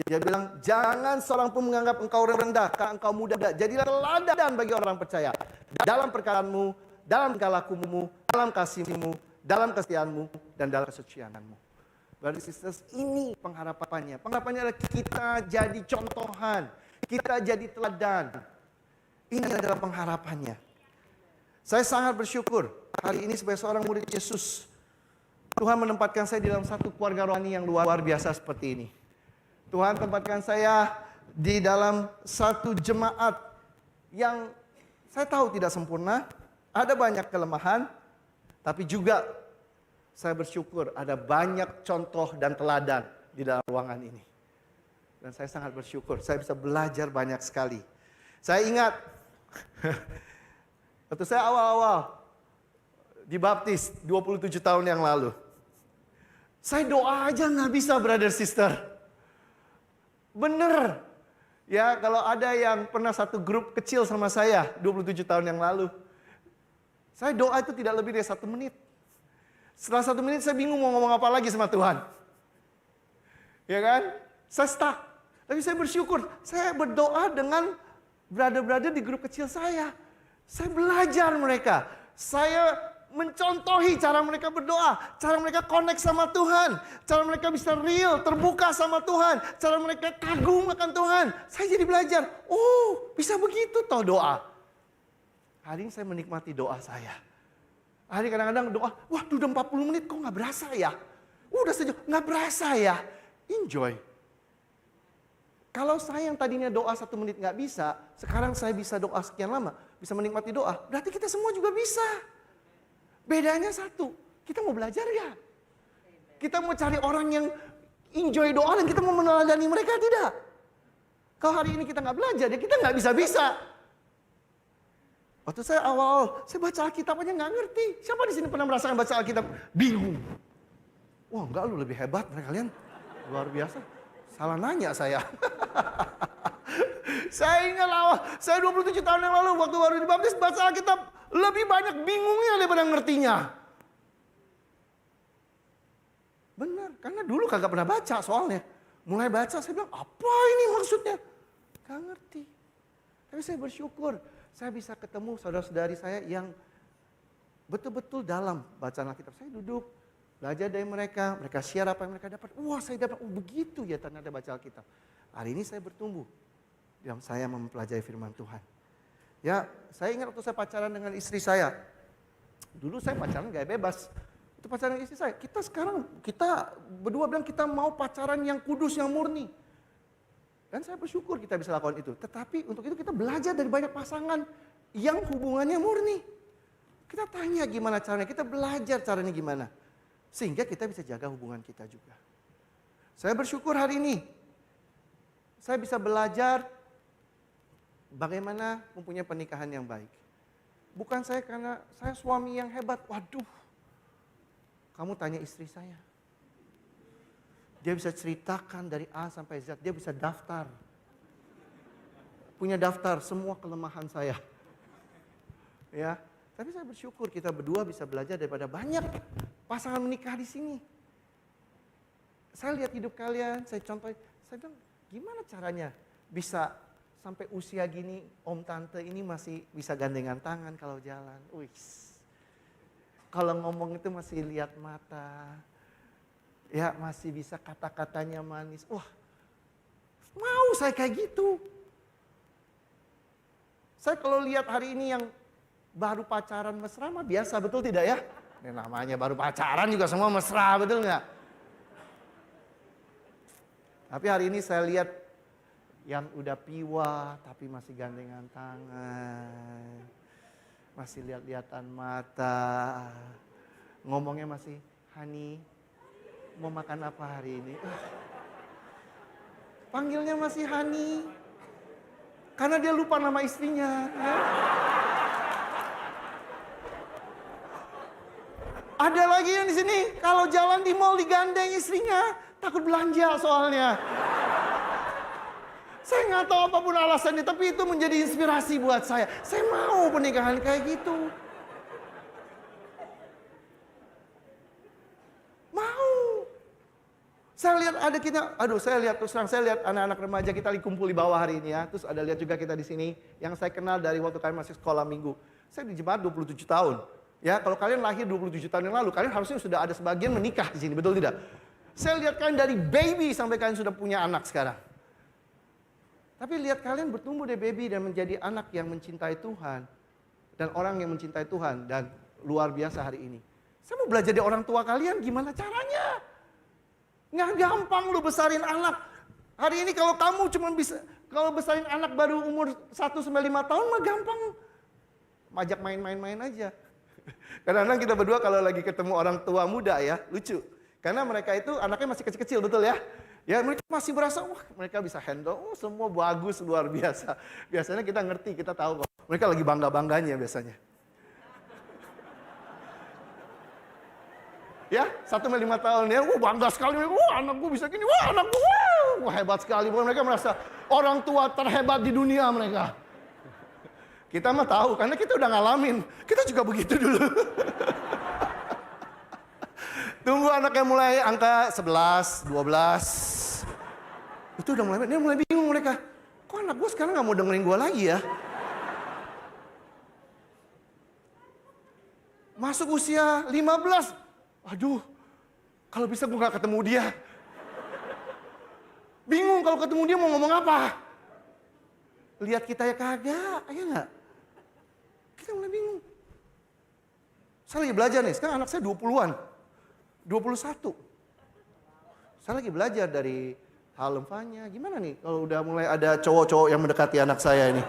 Dia bilang, jangan seorang pun menganggap engkau rendah karena engkau muda. Jadilah teladan bagi orang percaya. Dalam perkataanmu, dalam tingkah lakumu, dalam kasihmu, dalam kesetiaanmu, dan dalam kesucianmu. Brothers and sisters, ini pengharapannya. Pengharapannya adalah kita jadi contohan. Kita jadi teladan. Ini adalah pengharapannya. Saya sangat bersyukur hari ini sebagai seorang murid Yesus. Tuhan menempatkan saya di dalam satu keluarga rohani yang luar biasa seperti ini. Tuhan tempatkan saya di dalam satu jemaat yang saya tahu tidak sempurna, Ada banyak kelemahan, tapi juga saya bersyukur ada banyak contoh dan teladan di dalam ruangan ini. Dan saya sangat bersyukur, saya bisa belajar banyak sekali. Saya ingat, waktu saya awal-awal dibaptis 27 tahun yang lalu. Saya doa aja nggak bisa, brother sister. Bener. Ya, kalau ada yang pernah satu grup kecil sama saya 27 tahun yang lalu. Saya doa itu tidak lebih dari 1 menit. Setelah 1 menit saya bingung mau ngomong apa lagi sama Tuhan. Ya kan? Saya stuck. Tapi saya bersyukur, saya berdoa dengan brother-brother di grup kecil saya. Saya belajar mereka. Saya mencontohi cara mereka berdoa, cara mereka connect sama Tuhan, cara mereka bisa real, terbuka sama Tuhan, cara mereka kagum akan Tuhan. Saya jadi belajar, oh bisa begitu toh doa. Hari ini saya menikmati doa saya. Hari kadang-kadang doa, wah udah 40 menit kok nggak berasa ya? Udah sejauh, nggak berasa ya? Enjoy. Kalau saya yang tadinya doa 1 menit nggak bisa, sekarang saya bisa doa sekian lama, bisa menikmati doa, berarti kita semua juga bisa. Bedanya satu, kita mau belajar ya? Kita mau cari orang yang enjoy doa dan kita mau meneladani mereka, tidak? Kalau hari ini kita nggak belajar, ya kita nggak bisa-bisa. Waktu saya awal, saya baca Alkitab aja nggak ngerti. Siapa di sini pernah merasakan baca Alkitab bingung? Wah enggak, lu lebih hebat dari kalian. Luar biasa. Salah nanya saya. Saya ingat awal, saya 27 tahun yang lalu waktu baru dibaptis baca Alkitab lebih banyak bingungnya daripada ngertinya. Benar, karena dulu kagak pernah baca soalnya. Mulai baca saya bilang, apa ini maksudnya? Gak ngerti. Tapi saya bersyukur, saya bisa ketemu saudara-saudari saya yang betul-betul dalam bacaan Alkitab. Saya duduk, belajar dari mereka, mereka share apa yang mereka dapat. Wah saya dapat, oh begitu ya ternyata baca Alkitab. Hari ini saya bertumbuh dalam saya mempelajari firman Tuhan. Ya, saya ingat waktu saya pacaran dengan istri saya. Dulu saya pacaran gak bebas. Itu pacaran dengan istri saya. Kita berdua bilang kita mau pacaran yang kudus, yang murni. Dan saya bersyukur kita bisa lakukan itu. Tetapi untuk itu kita belajar dari banyak pasangan yang hubungannya murni. Kita tanya gimana caranya, kita belajar caranya gimana. Sehingga kita bisa jaga hubungan kita juga. Saya bersyukur hari ini. Saya bisa belajar bagaimana mempunyai pernikahan yang baik. Bukan saya karena saya suami yang hebat. Waduh, kamu tanya istri saya. Dia bisa ceritakan dari A sampai Z. Dia bisa daftar. Punya daftar semua kelemahan saya. Ya, tapi saya bersyukur kita berdua bisa belajar daripada banyak pasangan menikah di sini. Saya lihat hidup kalian, saya contoh. Saya bilang, gimana caranya bisa sampai usia gini, om tante ini masih bisa gandengan tangan kalau jalan. Wis. Kalau ngomong itu masih lihat mata. Ya masih bisa kata-katanya manis. Wah, mau saya kayak gitu. Saya kalau lihat hari ini yang baru pacaran mesra mah biasa, betul tidak ya? Ini namanya baru pacaran juga semua mesra, betul nggak? Tapi hari ini saya lihat yang udah piwa tapi masih gandengan tangan. Masih lihat-lihatan mata. Ngomongnya masih, honey, mau makan apa hari ini? Panggilnya masih honey. Karena dia lupa nama istrinya. Ya. Ada lagi yang di sini, kalau jalan di mall digandeng istrinya, takut belanja soalnya. Saya nggak tahu apapun alasannya, tapi itu menjadi inspirasi buat saya. Saya mau pernikahan kayak gitu. Mau. Saya lihat ada kita, saya lihat anak-anak remaja kita lagi kumpul di bawah hari ini ya. Terus ada lihat juga kita di sini, yang saya kenal dari waktu kalian masih sekolah minggu. Saya di jemaat 27 tahun. Ya, kalau kalian lahir 27 tahun yang lalu, kalian harusnya sudah ada sebagian menikah di sini, betul tidak? Saya lihat kalian dari baby sampai kalian sudah punya anak sekarang. Tapi lihat kalian bertumbuh dari baby dan menjadi anak yang mencintai Tuhan. Dan orang yang mencintai Tuhan dan luar biasa hari ini. Saya mau belajar dari orang tua kalian gimana caranya. Nggak gampang lu besarin anak. Hari ini kalau kamu cuma bisa, kalau besarin anak baru umur 1-5 tahun mah gampang. majak main-main aja. Kadang-kadang kita berdua kalau lagi ketemu orang tua muda ya, lucu. Karena mereka itu anaknya masih kecil-kecil, betul ya? Ya mereka masih berasa, wah mereka bisa handle, semua bagus, luar biasa. Biasanya kita ngerti, kita tahu kok. Mereka lagi bangga-bangganya biasanya. Ya, 1-5 tahun ya, bangga sekali, anak gue bisa gini, anak gue, hebat sekali. Mereka merasa orang tua terhebat di dunia mereka. Kita mah tahu, karena kita udah ngalamin. Kita juga begitu dulu. Tunggu anaknya mulai angka 11, 12. Itu udah mulai bingung mereka. Kok anak gue sekarang gak mau dengerin gue lagi ya? Masuk usia 15. Aduh, kalau bisa gue gak ketemu dia. Bingung kalau ketemu dia mau ngomong apa. Lihat kita ya kagak, ya gak? Kita mulai bingung. Saya lagi belajar nih, sekarang anak saya 20-an. 21. Saya lagi belajar dari Halem Fanya. Gimana nih kalau udah mulai ada cowok-cowok yang mendekati anak saya ini?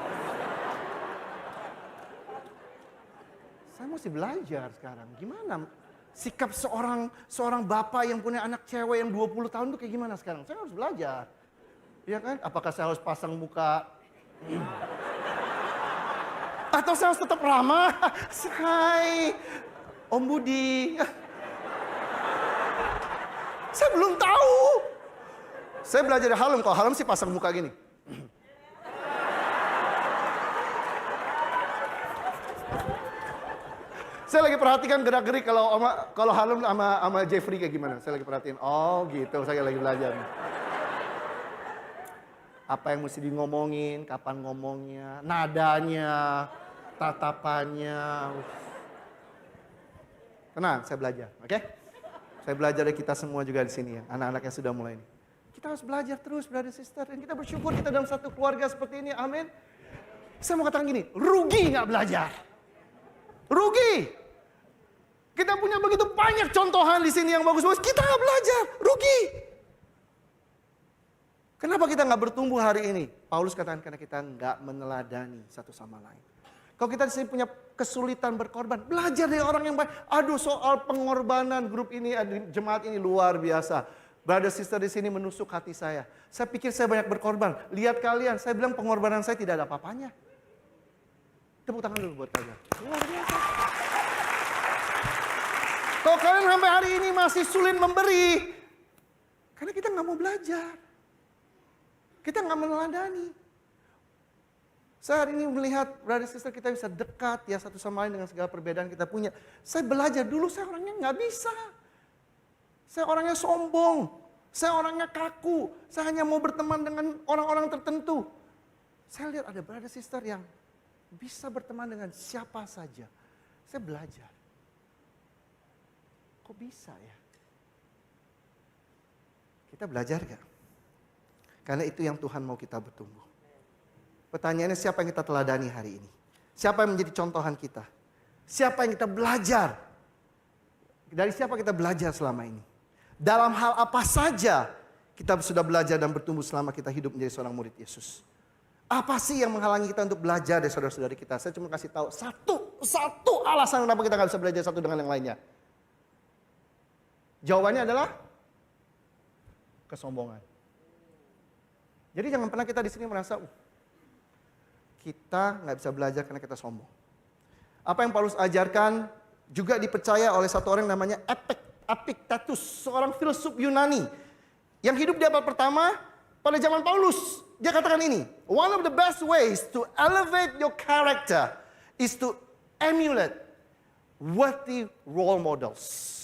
Saya mesti belajar sekarang. Gimana sikap seorang bapak yang punya anak cewek yang 20 tahun itu kayak gimana sekarang? Saya harus belajar. Iya kan? Apakah saya harus pasang muka? Atau saya harus tetap ramah? Hai, Om Budi. Saya belum tahu. Saya belajar dari Halem. Kalau Halem sih pasang muka gini. Saya lagi perhatikan gerak-gerik kalau Halem sama Jeffrey kayak gimana. Saya lagi perhatiin. Oh gitu, saya lagi belajar. Apa yang mesti di ngomongin, kapan ngomongnya, nadanya, tatapannya. Tenang, saya belajar, oke? Saya belajar dari kita semua juga di sini ya, anak-anak yang sudah mulai ini. Kita harus belajar terus, brother sister, dan kita bersyukur kita dalam satu keluarga seperti ini, amin. Saya mau katakan gini, rugi nggak belajar? Rugi. Kita punya begitu banyak contohan di sini yang bagus-bagus, kita nggak belajar, rugi. Kenapa kita nggak bertumbuh hari ini? Paulus katakan karena kita nggak meneladani satu sama lain. Kalau kita di sini punya kesulitan berkorban, belajar dari orang yang baik. Aduh, soal pengorbanan grup ini, jemaat ini luar biasa. Brother sister di sini menusuk hati saya. Saya pikir saya banyak berkorban. Lihat kalian, saya bilang pengorbanan saya tidak ada apa-apanya. Tepuk tangan dulu buat kalian. Luar biasa. Kalau kalian sampai hari ini masih sulit memberi, karena kita nggak mau belajar. Kita nggak meneladani. Saya hari ini melihat brother sister kita bisa dekat ya satu sama lain dengan segala perbedaan kita punya. Saya belajar dulu, saya orangnya nggak bisa. Saya orangnya sombong. Saya orangnya kaku. Saya hanya mau berteman dengan orang-orang tertentu. Saya lihat ada brother sister yang bisa berteman dengan siapa saja. Saya belajar. Kok bisa ya? Kita belajar gak? Karena itu yang Tuhan mau kita bertumbuh. Pertanyaannya siapa yang kita teladani hari ini? Siapa yang menjadi contohan kita? Siapa yang kita belajar? Dari siapa kita belajar selama ini? Dalam hal apa saja kita sudah belajar dan bertumbuh selama kita hidup menjadi seorang murid Yesus? Apa sih yang menghalangi kita untuk belajar dari saudara-saudari kita? Saya cuma kasih tahu satu alasan kenapa kita nggak bisa belajar satu dengan yang lainnya. Jawabannya adalah kesombongan. Jadi jangan pernah kita di sini merasa kita nggak bisa belajar karena kita sombong. Apa yang Paulus ajarkan juga dipercaya oleh satu orang yang namanya Epictetus, seorang filsuf Yunani yang hidup di abad pertama pada zaman Paulus. Dia katakan ini, one of the best ways to elevate your character is to emulate worthy role models.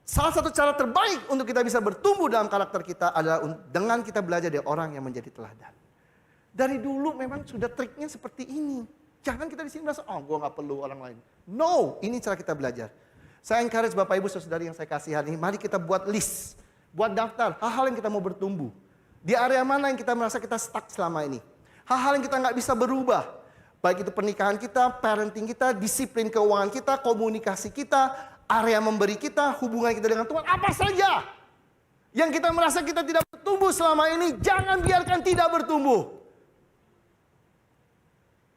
Salah satu cara terbaik untuk kita bisa bertumbuh dalam karakter kita adalah dengan kita belajar dari orang yang menjadi teladan. Dari dulu memang sudah triknya seperti ini. Jangan kita di sini merasa, gue gak perlu orang lain. No, ini cara kita belajar. Saya encourage Bapak Ibu Saudari yang saya kasih hari ini, mari kita buat list. Buat daftar, hal-hal yang kita mau bertumbuh. Di area mana yang kita merasa kita stuck selama ini. Hal-hal yang kita gak bisa berubah. Baik itu pernikahan kita, parenting kita, disiplin keuangan kita, komunikasi kita, area memberi kita, hubungan kita dengan Tuhan, apa saja yang kita merasa kita tidak bertumbuh selama ini, jangan biarkan tidak bertumbuh.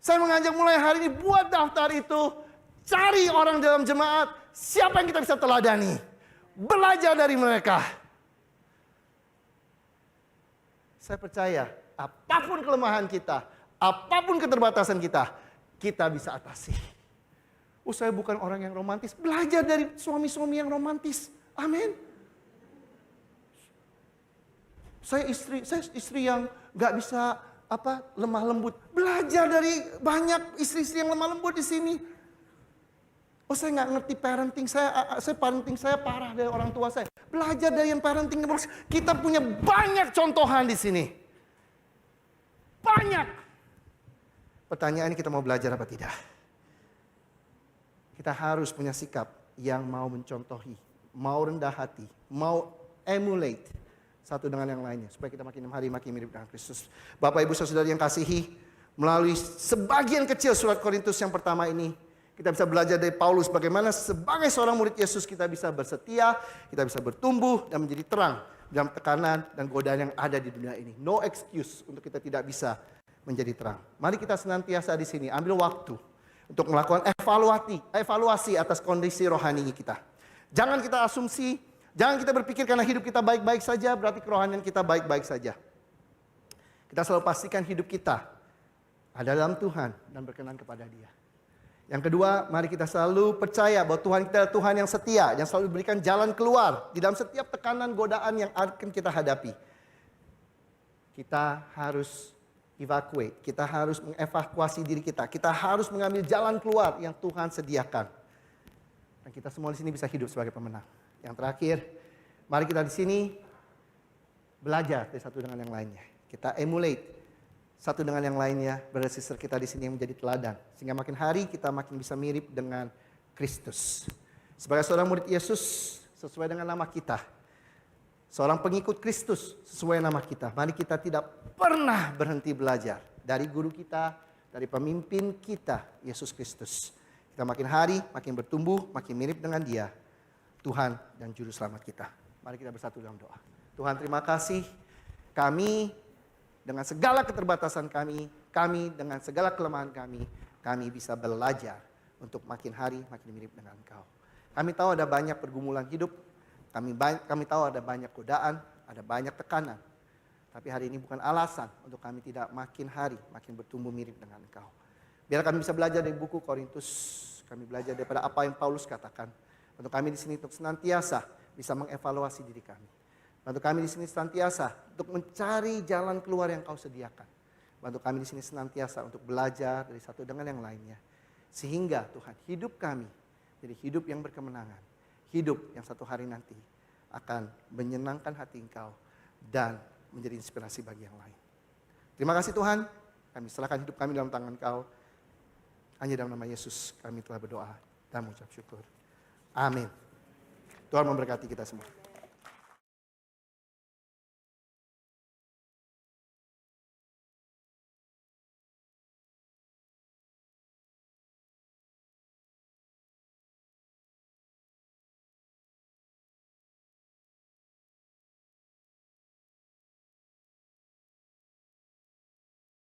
Saya mengajak mulai hari ini, buat daftar itu. Cari orang dalam jemaat, siapa yang kita bisa teladani. Belajar dari mereka. Saya percaya, apapun kelemahan kita, apapun keterbatasan kita, kita bisa atasi. Saya bukan orang yang romantis, belajar dari suami-suami yang romantis. Amin. Saya istri yang gak bisa lemah lembut. Belajar dari banyak istri-istri yang lemah lembut di sini. Saya nggak ngerti parenting parenting saya parah dari orang tua saya. Belajar dari yang parenting. Kita punya banyak contohan di sini. Banyak. Pertanyaannya, kita mau belajar apa tidak? Kita harus punya sikap yang mau mencontohi, mau rendah hati, mau emulate satu dengan yang lainnya, supaya kita makin hari makin mirip dengan Kristus. Bapak Ibu Saudara yang kasihi, melalui sebagian kecil surat Korintus yang pertama ini, kita bisa belajar dari Paulus bagaimana sebagai seorang murid Yesus kita bisa bersetia, kita bisa bertumbuh dan menjadi terang dalam tekanan dan godaan yang ada di dunia ini. No excuse untuk kita tidak bisa menjadi terang. Mari kita senantiasa di sini ambil waktu untuk melakukan evaluasi atas kondisi rohani kita. Jangan kita asumsi, jangan kita berpikir karena hidup kita baik-baik saja berarti kerohanian kita baik-baik saja. Kita selalu pastikan hidup kita ada dalam Tuhan dan berkenan kepada Dia. Yang kedua, mari kita selalu percaya bahwa Tuhan kita adalah Tuhan yang setia, yang selalu berikan jalan keluar di dalam setiap tekanan, godaan yang akan kita hadapi. Kita harus evacuate, kita harus mengevakuasi diri kita, kita harus mengambil jalan keluar yang Tuhan sediakan. Dan kita semua di sini bisa hidup sebagai pemenang. Yang terakhir, mari kita di sini belajar dari satu dengan yang lainnya. Kita emulate satu dengan yang lainnya, brother sister kita di sini yang menjadi teladan. Sehingga makin hari kita makin bisa mirip dengan Kristus. Sebagai seorang murid Yesus, sesuai dengan nama kita. Seorang pengikut Kristus, sesuai nama kita. Mari kita tidak pernah berhenti belajar. Dari guru kita, dari pemimpin kita, Yesus Kristus. Kita makin hari, makin bertumbuh, makin mirip dengan Dia. Tuhan dan Juru Selamat kita. Mari kita bersatu dalam doa. Tuhan, terima kasih. Kami dengan segala keterbatasan kami dengan segala kelemahan kami bisa belajar untuk makin hari makin mirip dengan Engkau. Kami tahu ada banyak pergumulan hidup, kami tahu ada banyak godaan, ada banyak tekanan. Tapi hari ini bukan alasan untuk kami tidak makin hari makin bertumbuh mirip dengan Engkau. Biar kami bisa belajar dari buku Korintus, kami belajar daripada apa yang Paulus katakan. Untuk kami di sini untuk senantiasa bisa mengevaluasi diri kami. Bantu kami di sini senantiasa untuk mencari jalan keluar yang Kau sediakan. Bantu kami di sini senantiasa untuk belajar dari satu dengan yang lainnya. Sehingga Tuhan, hidup kami jadi hidup yang berkemenangan. Hidup yang satu hari nanti akan menyenangkan hati Engkau dan menjadi inspirasi bagi yang lain. Terima kasih Tuhan, kami serahkan hidup kami dalam tangan Kau. Hanya dalam nama Yesus kami telah berdoa dan mengucap syukur. Amin. Tuhan memberkati kita semua.